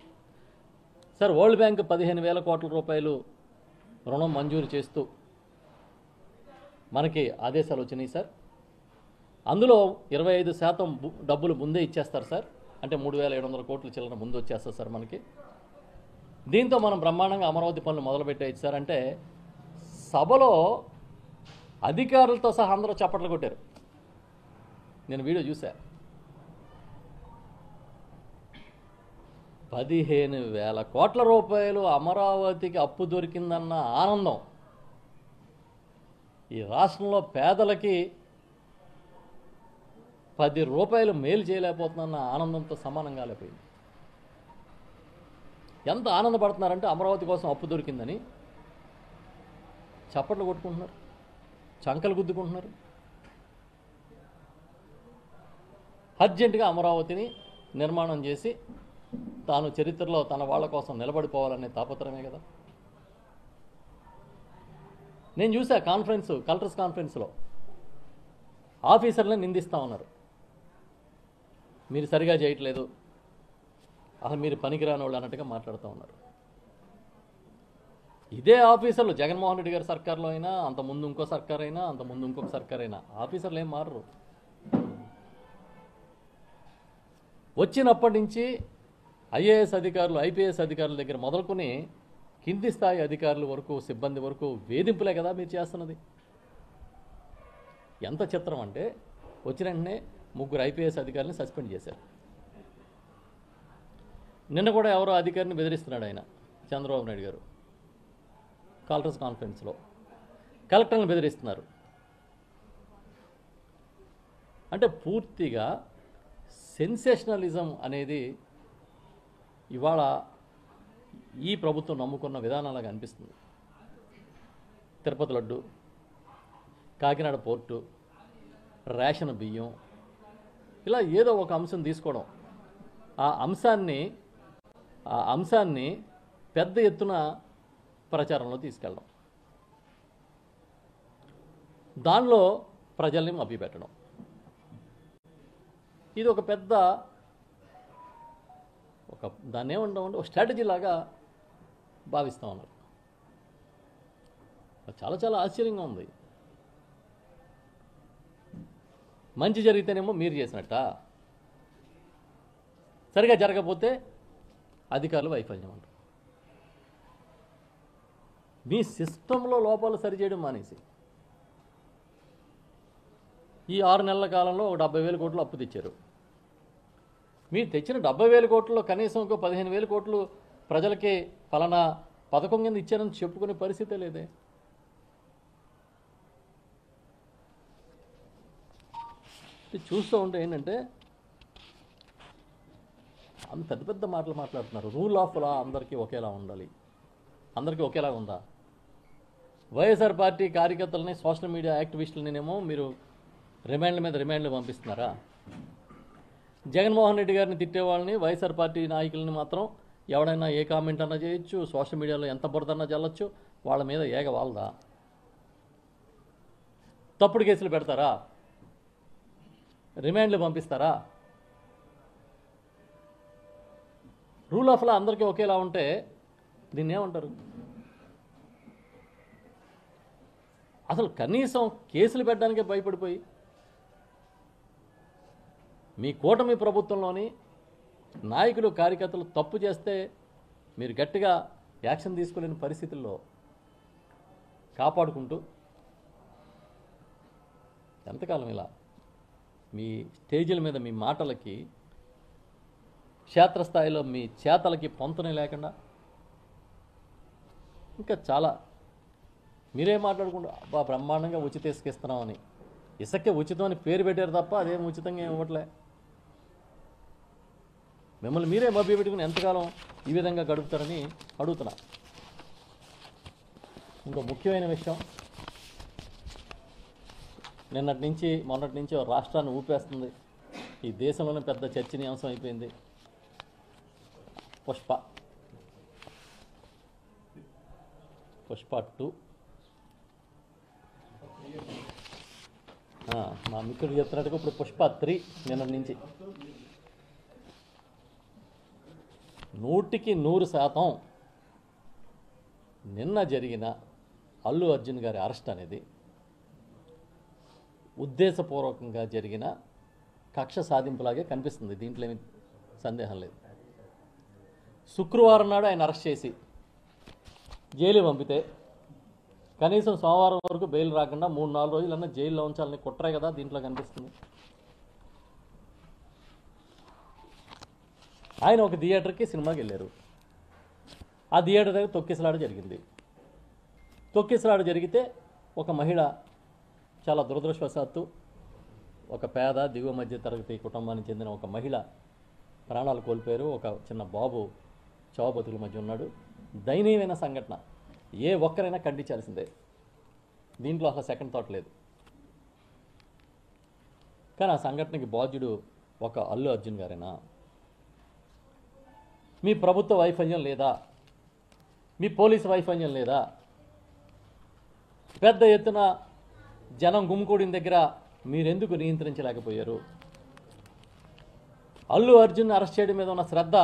సార్ వరల్డ్ బ్యాంక్ 15,000 కోట్ల రూపాయలు రుణం మంజూరు చేస్తూ మనకి ఆదేశాలు వచ్చినాయి సార్. అందులో 25% డబ్బులు ముందే ఇచ్చేస్తారు సార్. అంటే 3,700 కోట్ల చిల్లర ముందు వచ్చేస్తారు సార్ మనకి. దీంతో మనం బ్రహ్మాండంగా అమరావతి పనులు మొదలుపెట్టేయచ్చు సార్ అంటే సభలో అధికారులతో సహా అందరూ చప్పట్లు కొట్టారు. నేను వీడియో చూసా. 15,000 కోట్ల రూపాయలు అమరావతికి అప్పు దొరికిందన్న ఆనందం ఈ రాష్ట్రంలో పేదలకి 10 రూపాయలు మేలు చేయలేకపోతుందన్న ఆనందంతో సమానంగా లేకపోయింది. ఎంత ఆనందపడుతున్నారంటే అమరావతి కోసం అప్పు దొరికిందని చప్పట్లు కొట్టుకుంటున్నారు, చంకలు గుద్దుకుంటున్నారు. అర్జెంటుగా అమరావతిని నిర్మాణం చేసి తాను చరిత్రలో తన వాళ్ళ కోసం నిలబడిపోవాలనే తాపత్రమే కదా. నేను చూసా కలెక్టర్స్ కాన్ఫరెన్స్లో ఆఫీసర్లను నిందిస్తూ ఉన్నారు, మీరు సరిగా చేయట్లేదు, అసలు మీరు పనికిరాని వాళ్ళు అన్నట్టుగా మాట్లాడుతూ ఉన్నారు. ఇదే ఆఫీసర్లు జగన్మోహన్ రెడ్డి గారి సర్కార్లో అయినా, అంతకుముందు ఇంకో సర్కార్ అయినా, అంతకుముందు ఇంకొక సర్కార్ అయినా ఆఫీసర్లు ఏం మారరు. వచ్చినప్పటి నుంచి ఐఏఎస్ అధికారులు, ఐపీఎస్ అధికారుల దగ్గర మొదలుకొని కింది స్థాయి అధికారుల వరకు, సిబ్బంది వరకు వేధింపులే కదా మీరు చేస్తున్నది. ఎంత చిత్రం అంటే వచ్చిన వెంటనే 3 ఐపీఎస్ అధికారులను సస్పెండ్ చేశారు. నిన్న కూడా ఎవరో అధికారిని బెదిరిస్తున్నాడు ఆయన, చంద్రబాబు నాయుడు గారు కలెక్టర్స్ కాన్ఫరెన్స్లో. కలెక్టర్లను బెదిరిస్తున్నారు. అంటే పూర్తిగా సెన్సేషనలిజం అనేది ఇవాళ ఈ ప్రభుత్వం నమ్ముకున్న విధానాలుగా అనిపిస్తుంది. తిరుపతి లడ్డు, కాకినాడ పోర్టు, రేషన్ బియ్యం, ఇలా ఏదో ఒక అంశం తీసుకోవడం, ఆ అంశాన్ని పెద్ద ఎత్తున ప్రచారంలో తీసుకెళ్ళడం, దానిలో ప్రజల్ని మభ్యపెట్టడం, ఇది ఒక పెద్ద దాన్ని ఏమంటామంటే ఒక స్ట్రాటజీ లాగా భావిస్తూ ఉన్నారు. చాలా చాలా ఆశ్చర్యంగా ఉంది. మంచి జరిగితేనేమో మీరు చేసినట్ట, సరిగా జరగకపోతే అధికారులు వైఫల్యం అంటారు. మీ సిస్టంలో లోపాలు సరిచేయడం మానేసి ఈ 6 నెలల కాలంలో ఒక 70,000 కోట్లు అప్పు తెచ్చారు. మీరు తెచ్చిన 70,000 కోట్లలో కనీసం ఒక 15,000 కోట్లు ప్రజలకి ఫలానా పథకం కింద ఇచ్చారని చెప్పుకునే పరిస్థితే లేదే. చూస్తూ ఉంటే ఏంటంటే అంత పెద్ద పెద్ద మాటలు మాట్లాడుతున్నారు. రూల్ ఆఫ్ లా అందరికీ ఒకేలా ఉండాలి. అందరికీ ఒకేలా ఉందా? వైఎస్ఆర్ పార్టీ కార్యకర్తలని, సోషల్ మీడియా యాక్టివిస్టులనేమో మీరు రిమాండ్ల మీద రిమాండ్లు పంపిస్తున్నారా? జగన్మోహన్ రెడ్డి గారిని తిట్టే వాళ్ళని, వైఎస్ఆర్ పార్టీ నాయకులని మాత్రం ఎవడైనా ఏ కామెంట్ అన్నా చేయొచ్చు, సోషల్ మీడియాలో ఎంత బురదన్నా చల్లొచ్చు, వాళ్ళ మీద ఏగ వాళ్ళదా? తప్పుడు కేసులు పెడతారా? రిమాండ్లు పంపిస్తారా? రూల్ ఆఫ్ లా అందరికీ ఒకేలా ఉంటే దీన్ని ఏమంటారు? అసలు కనీసం కేసులు పెట్టడానికే భయపడిపోయి మీ కూటమి ప్రభుత్వంలోని నాయకులు, కార్యకర్తలు తప్పు చేస్తే మీరు గట్టిగా యాక్షన్ తీసుకోలేని పరిస్థితుల్లో కాపాడుకుంటూ ఎంతకాలం ఇలా మీ స్టేజీల మీద మీ మాటలకి, క్షేత్రస్థాయిలో మీ చేతలకి పొంతనే లేకుండా ఇంకా చాలా మీరేం మాట్లాడుకుంటూ అబ్బా బ్రహ్మాండంగా ఉచిత ఇసుక ఇస్తున్నామని, ఇసుకే ఉచితం అని పేరు పెట్టారు తప్ప అదేం ఉచితంగా ఏమి ఇవ్వట్లే. మిమ్మల్ని మీరే మభ్య పెట్టుకుని ఎంతకాలం ఈ విధంగా గడుపుతారని అడుగుతున్నా. ఇంకో ముఖ్యమైన విషయం, నిన్నటి నుంచి మొన్నటి నుంచి రాష్ట్రాన్ని ఊపేస్తుంది, ఈ దేశంలోనే పెద్ద చర్చనీయాంశం అయిపోయింది పుష్ప 2. మా మిత్రుడు చెప్తున్నట్టుగా ఇప్పుడు పుష్ప 3 నిన్నటి నుంచి 100% నిన్న జరిగిన అల్లు అర్జున్ గారి అరెస్ట్ అనేది ఉద్దేశపూర్వకంగా జరిగిన కక్ష సాధింపులాగే కనిపిస్తుంది. దీంట్లో ఏమి సందేహం లేదు. శుక్రవారం నాడు ఆయన అరెస్ట్ చేసి జైలు పంపితే కనీసం సోమవారం వరకు బెయిల్ రాకుండా 3-4 రోజులన్నా జైల్లో ఉంచాలని కుట్రే కదా దీంట్లో కనిపిస్తుంది. ఆయన ఒక థియేటర్కి సినిమాకి వెళ్ళారు. ఆ థియేటర్ దగ్గర తొక్కిసలాట జరిగింది. తొక్కిసలాట జరిగితే ఒక మహిళ, చాలా దురదృష్టవశాత్తు ఒక పేద దిగువ మధ్య తరగతి కుటుంబానికి చెందిన ఒక మహిళ ప్రాణాలు కోల్పోయారు. ఒక చిన్న బాబు చావుబతుకుల మధ్య ఉన్నాడు. దయనీయమైన సంఘటన, ఏ ఒక్కరైనా ఖండించాల్సిందే, దీంట్లో అసలు సెకండ్ థాట్ లేదు. కానీ ఆ సంఘటనకి బాధ్యుడు ఒక అల్లు అర్జున్ గారేనా? మీ ప్రభుత్వ వైఫల్యం లేదా? మీ పోలీసు వైఫల్యం లేదా? పెద్ద ఎత్తున జనం గుమ్మికూడిన దగ్గర మీరెందుకు నియంత్రించలేకపోయారు? అల్లు అర్జున్ అరెస్ట్ చేయడం మీద ఉన్న శ్రద్ధ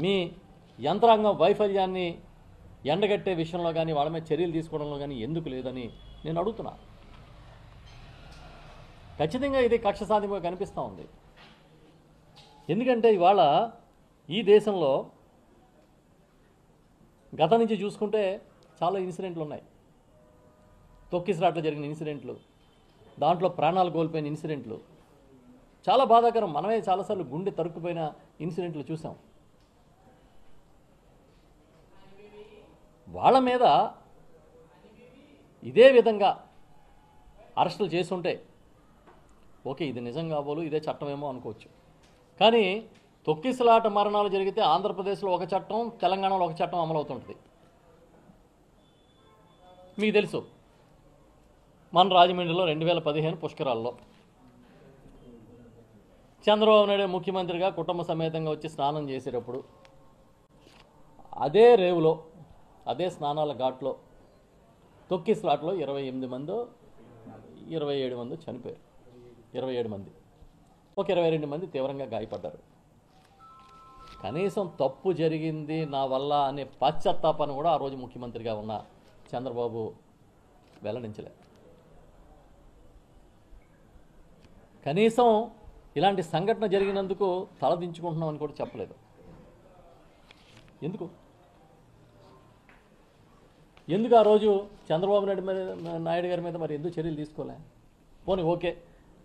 మీ యంత్రాంగం వైఫల్యాన్ని ఎండగట్టే విషయంలో కానీ, వాళ్ళ మీద చర్యలు తీసుకోవడంలో కానీ ఎందుకు లేదని నేను అడుగుతున్నా. ఖచ్చితంగా ఇది కక్ష సాధింపుగా కనిపిస్తూ ఉంది. ఎందుకంటే ఇవాళ ఈ దేశంలో గత నుంచి చూసుకుంటే చాలా ఇన్సిడెంట్లు ఉన్నాయి. తొక్కిసలాట్లో జరిగిన ఇన్సిడెంట్లు, దాంట్లో ప్రాణాలు కోల్పోయిన ఇన్సిడెంట్లు చాలా బాధాకరం. మనమే చాలాసార్లు గుండె తరుక్కుపోయిన ఇన్సిడెంట్లు చూసాం. వాళ్ళ మీద ఇదే విధంగా అరెస్టులు చేసుంటే ఓకే, ఇది నిజం కాబోలు, ఇదే చట్టమేమో అనుకోవచ్చు. కానీ తొక్కిసలాట మరణాలు జరిగితే ఆంధ్రప్రదేశ్లో ఒక చట్టం, తెలంగాణలో ఒక చట్టం అమలవుతుంటుంది. మీకు తెలుసు, మన రాజమండ్రిలో 2015 పుష్కరాల్లో చంద్రబాబు నాయుడు ముఖ్యమంత్రిగా కుటుంబ సమేతంగా వచ్చి స్నానం చేసేటప్పుడు అదే రేవులో, అదే స్నానాల ఘాట్లో తొక్కిసలాట్లో 28 మందో 27 మందో చనిపోయారు. 27 మంది, ఒక 22 మంది తీవ్రంగా గాయపడ్డారు. కనీసం తప్పు జరిగింది నా వల్ల అనే పశ్చాత్తాపాన్ని కూడా ఆ రోజు ముఖ్యమంత్రిగా ఉన్న చంద్రబాబు వెల్లడించలేదు. కనీసం ఇలాంటి సంఘటన జరిగినందుకు తలదించుకుంటున్నామని కూడా చెప్పలేదు. ఎందుకు ఆ రోజు చంద్రబాబు నాయుడు గారి మీద మరి ఎందుకు చర్యలు తీసుకోలే? పోనీ ఓకే,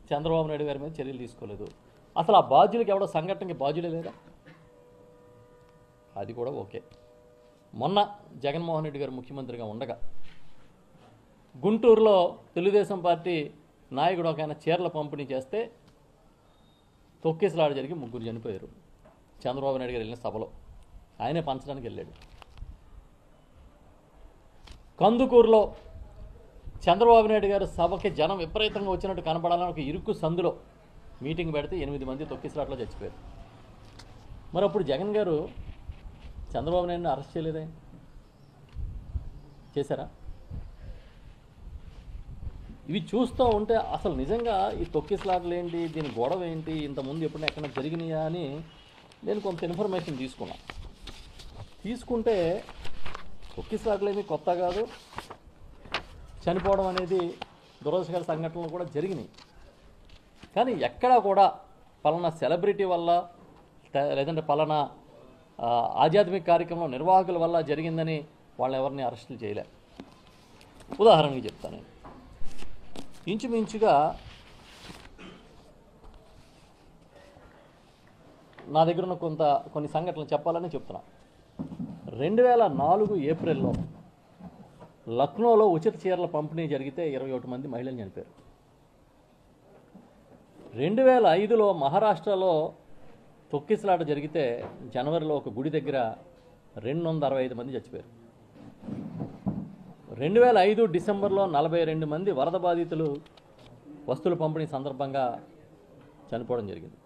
చంద్రబాబు నాయుడు గారి మీద చర్యలు తీసుకోలేదు, అసలు ఆ బాధ్యులకి ఎవడో సంఘటనకి బాధ్యులే లేదా? అది కూడా ఓకే. మొన్న జగన్మోహన్ రెడ్డి గారు ముఖ్యమంత్రిగా ఉండగా గుంటూరులో తెలుగుదేశం పార్టీ నాయకుడు ఒక ఆయన చీరల పంపిణీ చేస్తే తొక్కిసలాట జరిగి 3 చనిపోయారు. చంద్రబాబు నాయుడు గారు వెళ్ళిన సభలో ఆయనే పంచడానికి వెళ్ళాడు. కందుకూరులో చంద్రబాబు నాయుడు గారు సభకి జనం విపరీతంగా వచ్చినట్టు కనపడాలని ఒక ఇరుకు సందులో మీటింగ్ పెడితే 8 మంది తొక్కిసలాట్లో చచ్చిపోయారు. మరి అప్పుడు జగన్ గారు చంద్రబాబు నాయుడిని అరెస్ట్ చేయలేదే? చేశారా? ఇవి చూస్తూ ఉంటే అసలు నిజంగా ఈ తొక్కిసలాటలు ఏంటి, దీని గొడవ ఏంటి, ఇంతకుముందు ఎప్పుడైనా ఎక్కడ జరిగినాయా అని నేను కొంత ఇన్ఫర్మేషన్ తీసుకుంటే తొక్కిసలాటలు ఏమీ కొత్త కాదు, చనిపోవడం అనేది దురదృష్టకర సంఘటనలు కూడా జరిగినాయి. కానీ ఎక్కడా కూడా పలానా సెలబ్రిటీ వల్ల లేదంటే పలానా ఆధ్యాత్మిక కార్యక్రమం నిర్వాహకుల వల్ల జరిగిందని వాళ్ళని ఎవరిని అరెస్టులు చేయలే. ఉదాహరణకి చెప్తాను, ఇంచుమించుగా నా దగ్గర ఉన్న కొన్ని సంఘటనలు చెప్పాలని చెప్తున్నా. 2004 ఏప్రిల్లో లక్నోలో ఉచిత చీరల పంపిణీ జరిగితే 21 మంది మహిళలు చనిపోయారు. 2005లో మహారాష్ట్రలో తొక్కిసలాట జరిగితే జనవరిలో ఒక గుడి దగ్గర 265 మంది చచ్చిపోయారు. 2005 డిసెంబర్లో 42 మంది వరద బాధితులు వస్తువుల పంపిణీ సందర్భంగా చనిపోవడం జరిగింది.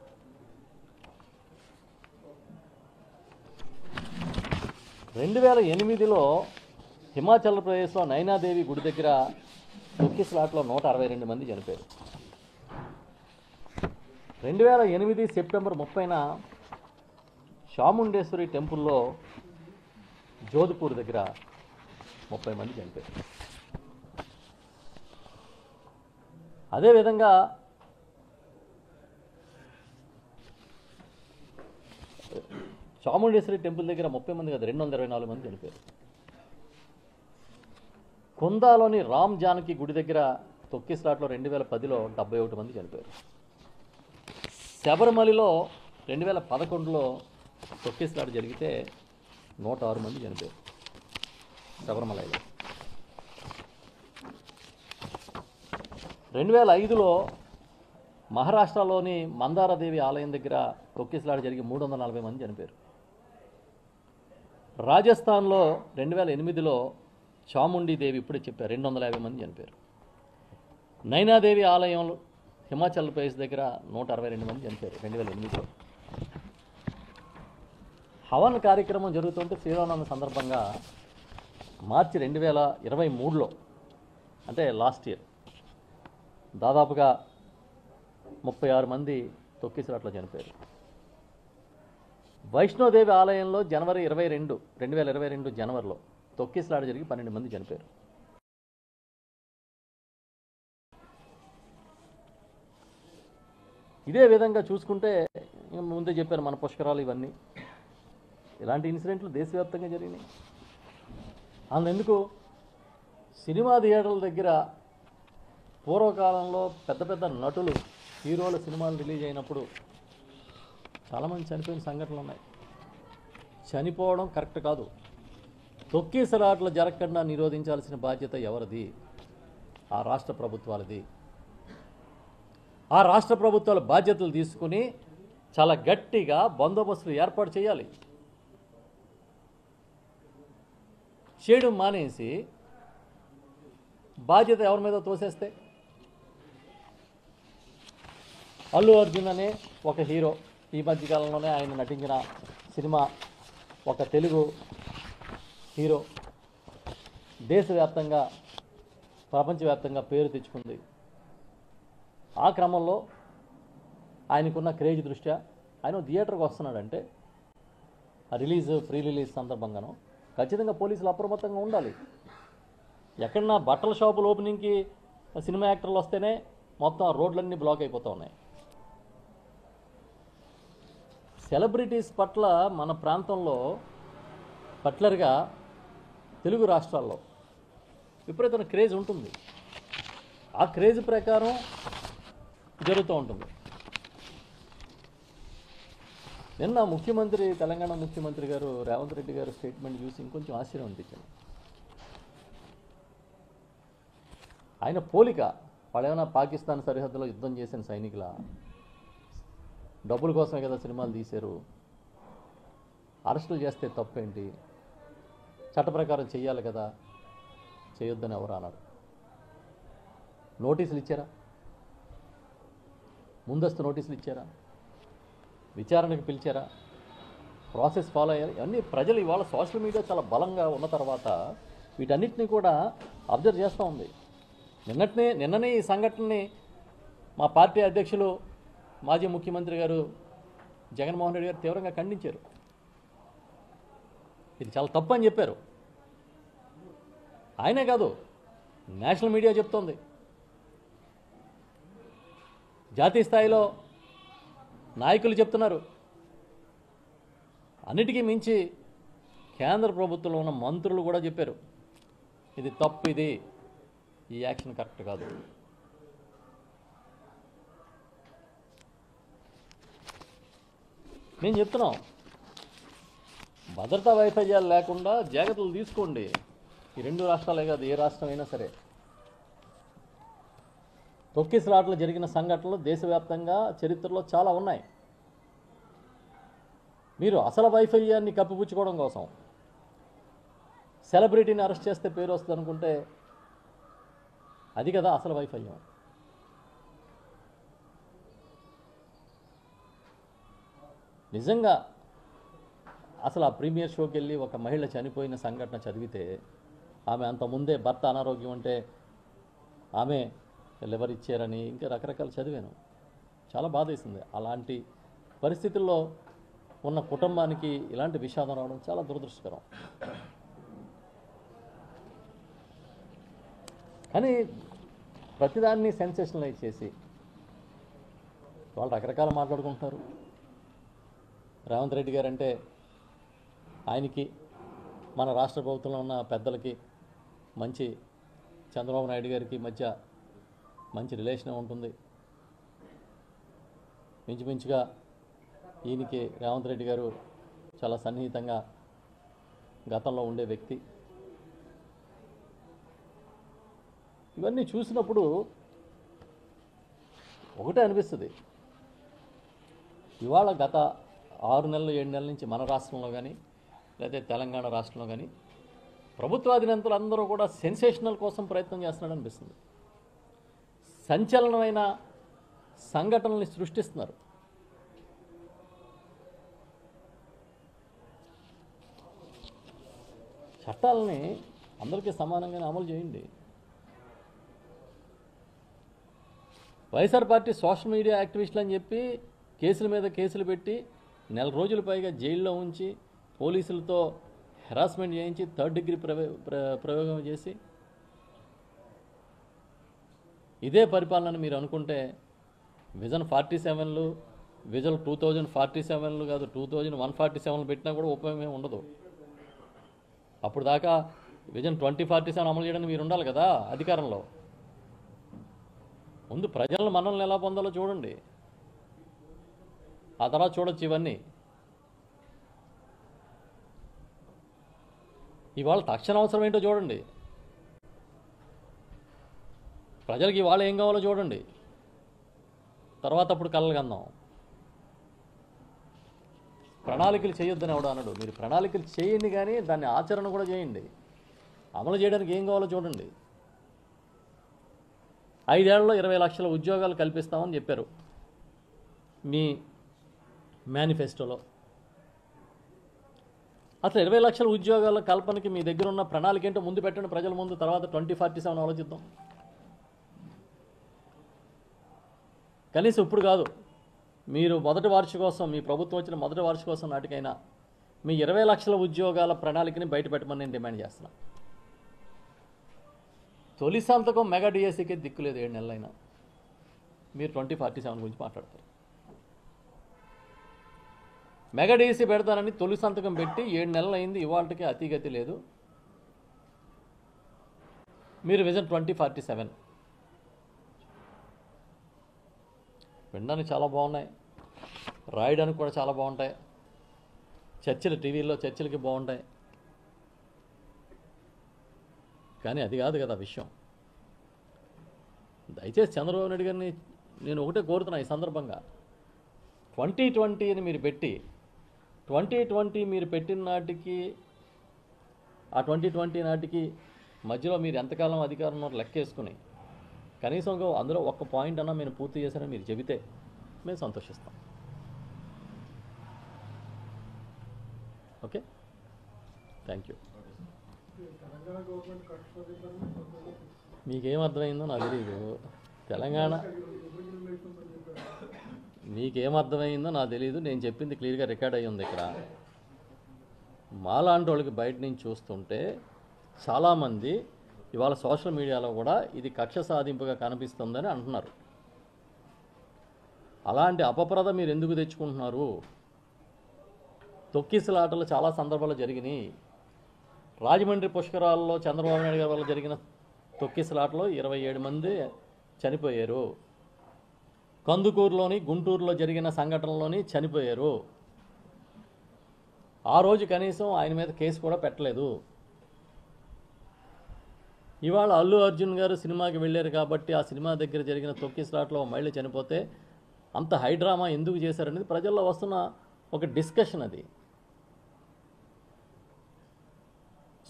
2008లో హిమాచల్ ప్రదేశ్లో నైనాదేవి గుడి దగ్గర తొక్కిసలాట్లో 162 మంది చనిపోయారు. 2008 సెప్టెంబర్ 30న చాముండేశ్వరి టెంపుల్లో జోధ్పూర్ దగ్గర 30 మంది చనిపోయారు. అదేవిధంగా చాముండేశ్వరి టెంపుల్ దగ్గర 30 మంది కాదు, 224 మంది చనిపోయారు. కుందాలోని రామ్ జానకి గుడి దగ్గర తొక్కిసలాట్లో 2010లో 71 మంది చనిపోయారు. శబరిమలలో 2011లో తొక్కిసలాట జరిగితే 106 మంది చనిపోయారు. శబరిమలలో 2005లో మహారాష్ట్రలోని మందారదేవి ఆలయం దగ్గర తొక్కిసలాట జరిగి 340 మంది చనిపోయారు. రాజస్థాన్లో 2008లో చాముండీదేవి, ఇప్పుడే చెప్పారు, 250 మంది చనిపోయారు. నైనాదేవి ఆలయంలో హిమాచల్ ప్రదేశ్ దగ్గర 162 మంది చనిపోయారు 2008లో. హవన్ కార్యక్రమం జరుగుతుంటే శ్రీరామనవమి సందర్భంగా మార్చి 2023లో, అంటే లాస్ట్ ఇయర్, దాదాపుగా 36 మంది తొక్కిసలాట్లో చనిపోయారు. వైష్ణోదేవి ఆలయంలో జనవరి 2022 జనవరిలో తొక్కిసలాట జరిగి 12 మంది చనిపోయారు. ఇదే విధంగా చూసుకుంటే ముందే చెప్పారు మన పుష్కరాలు, ఇవన్నీ ఇలాంటి ఇన్సిడెంట్లు దేశవ్యాప్తంగా జరిగినాయి. అందుకు సినిమా థియేటర్ల దగ్గర పూర్వకాలంలో పెద్ద పెద్ద నటులు, హీరోల సినిమాలు రిలీజ్ అయినప్పుడు చాలామంది చనిపోయిన సంఘటనలు ఉన్నాయి. చనిపోవడం కరెక్ట్ కాదు. తొక్కిసలాటలు జరగకుండా నిరోధించాల్సిన బాధ్యత ఎవరిది? ఆ రాష్ట్ర ప్రభుత్వాలది. ఆ రాష్ట్ర ప్రభుత్వాలు బాధ్యతలు తీసుకుని చాలా గట్టిగా బందోబస్తులు ఏర్పాటు చేయాలి. చేయడం మానేసి బాధ్యత ఎవరి మీద తోసేస్తే, అల్లు అర్జున్ అనే ఒక హీరో ఈ మధ్యకాలంలోనే ఆయన నటించిన సినిమా ఒక తెలుగు హీరో దేశవ్యాప్తంగా ప్రపంచవ్యాప్తంగా పేరు తెచ్చుకుంది. ఆ క్రమంలో ఆయనకున్న క్రేజ్ దృష్ట్యా ఆయన థియేటర్కి వస్తున్నాడంటే ఆ ప్రీ రిలీజ్ సందర్భంగానో ఖచ్చితంగా పోలీసులు అప్రమత్తంగా ఉండాలి. ఎక్కడన్నా బట్టల షాపుల ఓపెనింగ్కి సినిమా యాక్టర్లు వస్తేనే మొత్తం రోడ్లన్నీ బ్లాక్ అయిపోతూ ఉన్నాయి. సెలబ్రిటీస్ పట్ల మన ప్రాంతంలో పర్టికులర్గా తెలుగు రాష్ట్రాల్లో విపరీతమైన క్రేజ్ ఉంటుంది. ఆ క్రేజ్ ప్రకారం జరుగుతూ ఉంటుంది. నిన్న ముఖ్యమంత్రి, తెలంగాణ ముఖ్యమంత్రి గారు రేవంత్ రెడ్డి గారు స్టేట్మెంట్ చూసి ఇంకొంచెం ఆశ్చర్యం అనిపించింది. ఆయన పోలిక వాళ్ళేమైనా పాకిస్తాన్ సరిహద్దులో యుద్ధం చేసిన సైనికుల డబ్బుల కోసమే కదా సినిమాలు తీశారు, అరెస్టులు చేస్తే తప్పేంటి, చట్ట ప్రకారం చెయ్యాలి కదా, చేయొద్దని ఎవరు అన్నారు? నోటీసులు ఇచ్చారా? ముందస్తు నోటీసులు ఇచ్చారా? విచారణకు పిలిచారా? ప్రాసెస్ ఫాలో అయ్యారు? ఇవన్నీ ప్రజలు ఇవాళ సోషల్ మీడియా చాలా బలంగా ఉన్న తర్వాత వీటన్నిటిని కూడా అబ్జర్వ్ చేస్తూ ఉంది. నిన్ననే ఈ సంఘటనని మా పార్టీ అధ్యక్షులు మాజీ ముఖ్యమంత్రి గారు జగన్మోహన్ రెడ్డి గారు తీవ్రంగా ఖండించారు. ఇది చాలా తప్పు అని చెప్పారు. ఆయనే కాదు, నేషనల్ మీడియా చెప్తోంది. జాతీయ స్థాయిలో నాయకులు చెప్తున్నారు. అన్నిటికీ మించి కేంద్ర ప్రభుత్వంలో ఉన్న మంత్రులు కూడా చెప్పారు, ఇది తప్పు, ఇది ఈ యాక్షన్ కరెక్ట్ కాదు. మేము చెప్తున్నాం, భద్రతా వైఫల్యాలు లేకుండా జాగ్రత్తలు తీసుకోండి. ఈ రెండు రాష్ట్రాలే కాదు, ఏ రాష్ట్రం అయినా సరే. తొక్కిసలాటలు జరిగిన సంఘటనలు దేశవ్యాప్తంగా చరిత్రలో చాలా ఉన్నాయి. మీరు అసలు వైఫల్యాన్ని కప్పిపుచ్చుకోవడం కోసం సెలబ్రిటీని అరెస్ట్ చేస్తే పేరు వస్తుంది అనుకుంటే అది కదా అసలు వైఫల్యం. నిజంగా అసలు ఆ ప్రీమియర్ షోకి వెళ్ళి ఒక మహిళ చనిపోయిన సంఘటన చదివితే, ఆమె అంతకుముందే భర్త అనారోగ్యం అంటే ఆమె లివర్ ఇచ్చారని ఇంకా రకరకాలు చదివాను. చాలా బాధేసింది. అలాంటి పరిస్థితుల్లో ఉన్న కుటుంబానికి ఇలాంటి విషాదం రావడం చాలా దురదృష్టకరం. కానీ ప్రతిదాన్ని సెన్సేషనలైజ్ చేసి వాళ్ళు రకరకాలు మాట్లాడుకుంటున్నారు. రేవంత్ రెడ్డి గారు అంటే ఆయనకి మన రాష్ట్ర ప్రభుత్వంలో ఉన్న పెద్దలకి మంచి, చంద్రబాబు నాయుడు గారికి మధ్య మంచి రిలేషన్ ఉంటుంది. మించుమించుగా ఈయనకి రేవంత్ రెడ్డి గారు చాలా సన్నిహితంగా గతంలో ఉండే వ్యక్తి. ఇవన్నీ చూసినప్పుడు ఒకటే అనిపిస్తుంది, ఇవాళ గత 6 నెలలు 7 నెలల నుంచి మన రాష్ట్రంలో కానీ లేదా తెలంగాణ రాష్ట్రంలో కానీ ప్రభుత్వాధినేతలు అందరూ కూడా సెన్సేషనల్ కోసం ప్రయత్నం చేస్తున్నాడు అనిపిస్తుంది. సంచలనమైన సంఘటనల్ని సృష్టిస్తున్నారు. చట్టాలని అందరికీ సమానంగానే అమలు చేయండి. వైఎస్ఆర్ పార్టీ సోషల్ మీడియా యాక్టివిస్టులు అని చెప్పి కేసుల మీద కేసులు పెట్టి 4 రోజుల పైగా జైల్లో ఉంచి పోలీసులతో హెరాస్మెంట్ చేయించి 3rd డిగ్రీ ప్రయోగం చేసి ఇదే పరిపాలన మీరు అనుకుంటే విజన్ 47లు, విజన్ 2047లు కాదు 2147 పెట్టినా కూడా ఉపయోగం ఉండదు. అప్పుడు దాకా విజన్ 2047 అమలు చేయడానికి మీరు ఉండాలి కదా అధికారంలో. ముందు ప్రజలను మనల్ని ఎలా పొందాలో చూడండి, ఆ తర్వాత చూడొచ్చు ఇవన్నీ. ఇవాళ తక్షణ అవసరం ఏంటో చూడండి, ప్రజలకి ఇవాళ ఏం కావాలో చూడండి. తర్వాత అప్పుడు కలలు కందాం. ప్రణాళికలు చేయొద్దని ఎవడు అనడు. మీరు ప్రణాళికలు చేయండి, కానీ దాన్ని ఆచరణ కూడా చేయండి. అమలు చేయడానికి ఏం కావాలో చూడండి. 5 ఏళ్లలో 20 లక్షల ఉద్యోగాలు కల్పిస్తామని చెప్పారు మీ మేనిఫెస్టోలో. అసలు 20 లక్షల ఉద్యోగాల కల్పనకి మీ దగ్గర ఉన్న ప్రణాళిక ఏంటో ముందు పెట్టండి ప్రజల ముందు. తర్వాత 2047 ఆలోచిద్దాం. కనీసం ఇప్పుడు కాదు, మీరు మొదటి వార్షికోత్సవం, మీ ప్రభుత్వం వచ్చిన మొదటి వార్షికోత్సవం నాటికైనా మీ 20 లక్షల ఉద్యోగాల ప్రణాళికని బయటపెట్టమని నేను డిమాండ్ చేస్తున్నా. తొలి సంతకం మెగా డిఎస్సికి దిక్కులేదు. 7 నెలలైనా మీరు 2047 గురించి మాట్లాడతారు. మెగా డిఎస్సి పెడతానని తొలి సంతకం పెట్టి 7 నెలలు అయింది, ఇవాళకి అతిగతి లేదు. మీరు విజన్ 2047 వినడానికి చాలా బాగున్నాయి, రాయడానికి కూడా చాలా బాగుంటాయి, చర్చలు టీవీల్లో చర్చలకి బాగుంటాయి, కానీ అది కాదు కదా విషయం. దయచేసి చంద్రబాబు నాయుడు గారిని నేను ఒకటే కోరుతున్నా ఈ సందర్భంగా, 2020 అని మీరు పెట్టి 2020 మీరు పెట్టిన నాటికి ఆ 2020 నాటికి మధ్యలో మీరు ఎంతకాలం అధికారంలో లెక్కేసుకుని కనీసం అందులో ఒక్క పాయింట్ అన్నా మీరు పూర్తి చేశారని మీరు చెబితే మేము సంతోషిస్తాం. Okay, thank you. మీకేం అర్థమైందో నాకు తెలియదు. తెలంగాణ మీకేం అర్థమైందో నాకు తెలియదు. నేను చెప్పింది క్లియర్గా రికార్డ్ అయ్యి ఉంది ఇక్కడ. మాలాంటి వాళ్ళకి బయట నుంచి చూస్తుంటే చాలామంది ఇవాళ సోషల్ మీడియాలో కూడా ఇది కక్ష సాధింపుగా కనిపిస్తుందని అంటున్నారు. అలాంటి అపప్రద మీరు ఎందుకు తెచ్చుకుంటున్నారు? తొక్కిసలాటలు చాలా సందర్భాల్లో జరిగినాయి. రాజమండ్రి పుష్కరాల్లో చంద్రబాబు నాయుడు గారి వల్ల జరిగిన తొక్కిసలాటలో 27 మంది చనిపోయారు. కందుకూరులోని గుంటూరులో జరిగిన సంఘటనలోని చనిపోయారు. ఆ రోజు కనీసం ఆయన మీద కేసు కూడా పెట్టలేదు. ఇవాళ అల్లు అర్జున్ గారు సినిమాకి వెళ్ళారు కాబట్టి ఆ సినిమా దగ్గర జరిగిన తొక్కిసలాటలో మహిళ చనిపోతే అంత హైడ్రామా ఎందుకు చేశారనేది ప్రజల్లో వస్తున్న ఒక డిస్కషన్. అది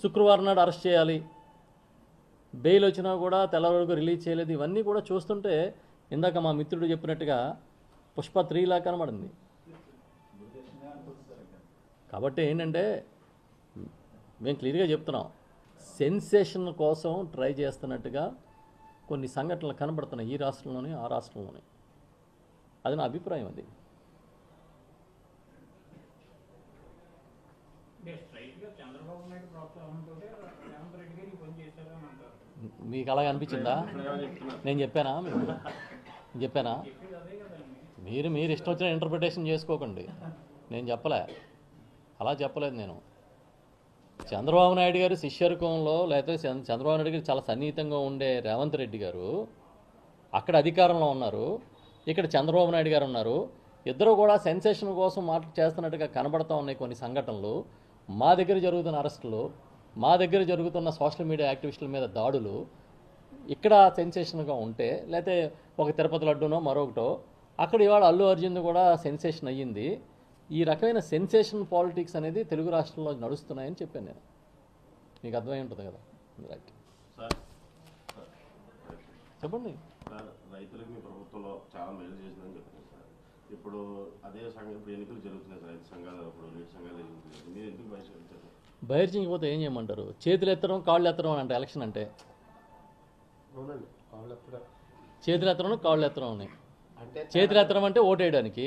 శుక్రవారం నాడు అరెస్ట్ చేయాలి, బెయిల్ వచ్చినా కూడా తెల్లవారు వరకు రిలీజ్ చేయలేదు. ఇవన్నీ కూడా చూస్తుంటే ఇందాక మా మిత్రుడు చెప్పినట్టుగా పుష్ప 3 లా కనబడింది. కాబట్టి ఏంటంటే మేము క్లియర్గా చెప్తున్నాం, సెన్సేషన్ కోసం ట్రై చేస్తున్నట్టుగా కొన్ని సంఘటనలు కనబడుతున్నాయి ఈ రాష్ట్రంలోని ఆ రాష్ట్రంలోని. అది నా అభిప్రాయం. అది మీకు అలాగ అనిపించిందా? నేను చెప్పానా? చెప్పానా? మీరు ఇష్టం వచ్చిన ఇంటర్ప్రిటేషన్ చేసుకోకండి. నేను చెప్పలే, అలా చెప్పలేదు నేను. చంద్రబాబు నాయుడు గారు శిష్యర్కంలో లేకపోతే చంద్రబాబు నాయుడు గారు చాలా సన్నిహితంగా ఉండే రేవంత్ రెడ్డి గారు అక్కడ అధికారంలో ఉన్నారు, ఇక్కడ చంద్రబాబు నాయుడు గారు ఉన్నారు. ఇద్దరు కూడా సెన్సేషన్ కోసం చేస్తున్నట్టుగా కనబడతా ఉన్నాయి కొన్ని సంఘటనలు. మా దగ్గర జరుగుతున్న అరెస్టులు, మా దగ్గర జరుగుతున్న సోషల్ మీడియా యాక్టివిస్టుల మీద దాడులు ఇక్కడ సెన్సేషన్గా ఉంటే, లేకపోతే ఒక తిరుపతి లడ్డూనో మరొకటో అక్కడ ఇవాళ అల్లు అర్జున్ కూడా సెన్సేషన్ అయ్యింది. ఈ రకమైన సెన్సేషన్ పాలిటిక్స్ అనేది తెలుగు రాష్ట్రంలో నడుస్తున్నాయని చెప్పాను నేను. మీకు అర్థమై ఉంటుంది కదా. రైట్, చెప్పండి. రైతులకు మీ ప్రభుత్వంలో చాలా మేలు చేసిందని చెప్తున్నారు సార్. ఇప్పుడు అదే సంఘం ఇప్పుడు ఎన్నికలు జరుగుతున్నాయి, రైతు సంఘాలు ఇప్పుడు రైతు సంఘాలు జరుగుతున్నాయి. మీరు ఎందుకు బహిష్కరించారు? బహిర్జించకపోతే ఏం చేయమంటారు? చేతులు ఎత్తడం కాళ్ళు ఎత్తడం అని అంటే ఎలక్షన్ అంటే చేతులు ఎత్తడం కాళ్ళు ఎత్తడం ఉన్నాయి. చేతులు ఎత్తడం అంటే ఓటు వేయడానికి,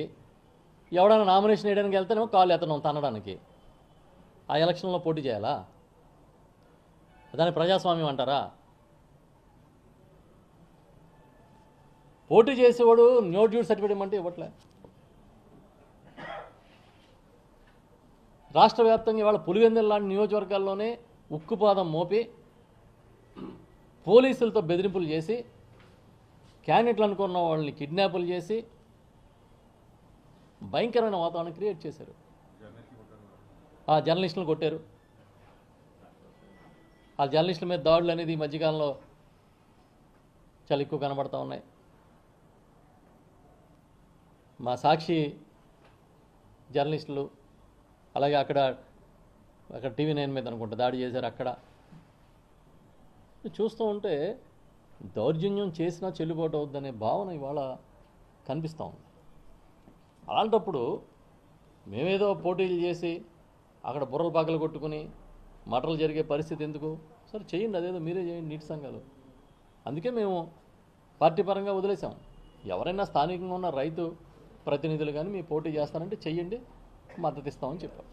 ఎవడైనా నామినేషన్ వేయడానికి వెళ్తేనేమో కాళ్ళు ఎత్తడం తనడానికి. ఆ ఎలక్షన్లో పోటీ చేయాలా? దాన్ని ప్రజాస్వామ్యం అంటారా? పోటీ చేసేవాడు నో డ్యూటీ సర్టిఫికేట్ ఇవ్వమంటే ఇవ్వట్లే. రాష్ట్ర వ్యాప్తంగా ఇవాళ పులివెందుల లాంటి నియోజకవర్గాల్లోనే ఉక్కుపాదం మోపి పోలీసులతో బెదిరింపులు చేసి క్యాండిడేట్లు అనుకున్న వాళ్ళని కిడ్నాపులు చేసి భయంకరమైన వాతావరణం క్రియేట్ చేశారు. ఆ జర్నలిస్టులను కొట్టారు. ఆ జర్నలిస్టుల మీద దాడులు అనేది ఈ మధ్యకాలంలో చాలా ఎక్కువ కనబడతా ఉన్నాయి. మా సాక్షి జర్నలిస్టులు, అలాగే అక్కడ TV9 మీద అనుకుంటా దాడి చేశారు. అక్కడ చూస్తూ ఉంటే దౌర్జన్యం చేసినా చెల్లుబాటు అవుద్దనే భావన ఇవాళ కనిపిస్తూ ఉంది. అలాంటప్పుడు మేమేదో పోటీలు చేసి అక్కడ బుర్రలు పగలు కొట్టుకుని మటలు జరిగే పరిస్థితి ఎందుకు? సరే చేయండి, అదేదో మీరే చేయండి నీటి సంఘాలు. అందుకే మేము పార్టీ పరంగా వదిలేసాం. ఎవరైనా స్థానికంగా ఉన్న రైతు ప్రతినిధులు కానీ మీ పోటీ చేస్తానంటే చెయ్యండి, మద్దతు ఇస్తామని చెప్పాం.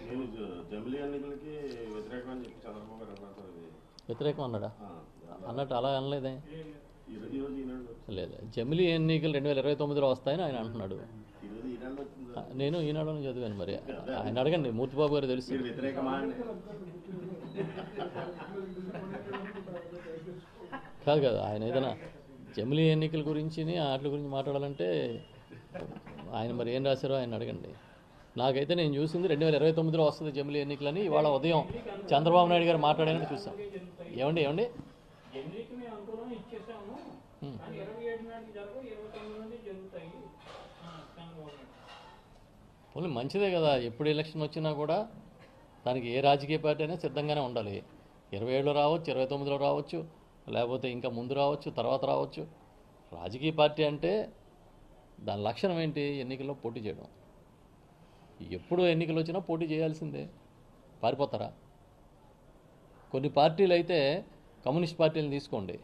నేను జమిలీ ఎన్నికలకి వ్యతిరేకం అని చెప్పి చంద్రబాబు గారు అన్నారు సార్. ఇది వ్యతిరేకం అన్నాడా? అన్నట్టు అలా అనలేదే. ఈరోజు ఈనాడు లేదు, జమిలీ ఎన్నికలు 2029లో వస్తాయని ఆయన అంటున్నాడు. ఈరోజు ఈనాడు వచ్చింది సార్. నేను ఈనాడులో చదివాను. మరి ఆయన అడగండి, మూర్తిబాబు గారు తెలుసు. మీరు వ్యతిరేకమా అండి? కాదు కాదు, ఆయన ఏదైనా జమిలీ ఎన్నికల గురించి వాటి గురించి మాట్లాడాలంటే ఆయన మరి ఏం రాశారో ఆయన అడగండి. నాకైతే నేను చూసింది 2029లో వస్తుంది జమిలీ ఎన్నికలని ఇవాళ ఉదయం చంద్రబాబు నాయుడు గారు మాట్లాడారని చూసాం. ఏమండి ఏమండి పోనీ మంచిదే కదా. ఎప్పుడు ఎలక్షన్ వచ్చినా కూడా దానికి ఏ రాజకీయ పార్టీ అయినా సిద్ధంగానే ఉండాలి. 27లో రావచ్చు, 29లో రావచ్చు, లేకపోతే ఇంకా ముందు రావచ్చు, తర్వాత రావచ్చు. రాజకీయ పార్టీ అంటే దాని లక్షణం ఏంటి? ఎన్నికల్లో పోటీ చేయడం. ఎప్పుడు ఎన్నికలు వచ్చినా పోటీ చేయాల్సిందే. పారిపోతారా? కొన్ని పార్టీలు అయితే, కమ్యూనిస్ట్ పార్టీలను తీసుకోండి,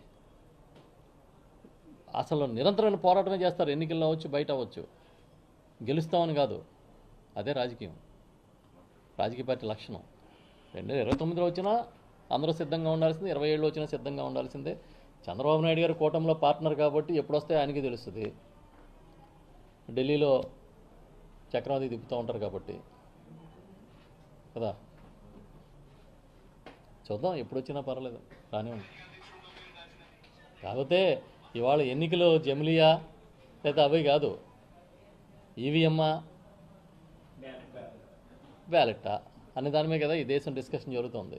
అసలు నిరంతరమైన పోరాటమే చేస్తారు. ఎన్నికల్లో అవ్వచ్చు, బయట అవ్వచ్చు, గెలుస్తామని కాదు. అదే రాజకీయం, రాజకీయ పార్టీ లక్షణం. 2029లో వచ్చినా అందరూ సిద్ధంగా ఉండాల్సిందే, 27లో వచ్చినా సిద్ధంగా ఉండాల్సిందే. చంద్రబాబు నాయుడు గారు కూటమిలో పార్ట్నర్ కాబట్టి ఎప్పుడొస్తే ఆయనకి తెలుస్తుంది. ఢిల్లీలో చక్రవర్తి తిప్పుతూ ఉంటారు కాబట్టి కదా. చూద్దాం, ఎప్పుడు వచ్చినా పర్వాలేదు, రానివ్వండి. కాకపోతే ఇవాళ ఎన్నికలు జమిలియా లేదా అవి కాదు, ఈవీఎమ్మా బ్యాలెట్టా అనే దాని మీద కదా ఈ దేశం డిస్కషన్ జరుగుతుంది.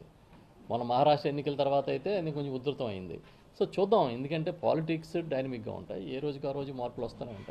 మన మహారాష్ట్ర ఎన్నికల తర్వాత అయితే అది కొంచెం ఉధృతం అయింది. సో చూద్దాం, ఎందుకంటే పాలిటిక్స్ డైనమిక్గా ఉంటాయి, ఏ రోజుకి ఆ రోజు మార్పులు వస్తూనే ఉంటాయి.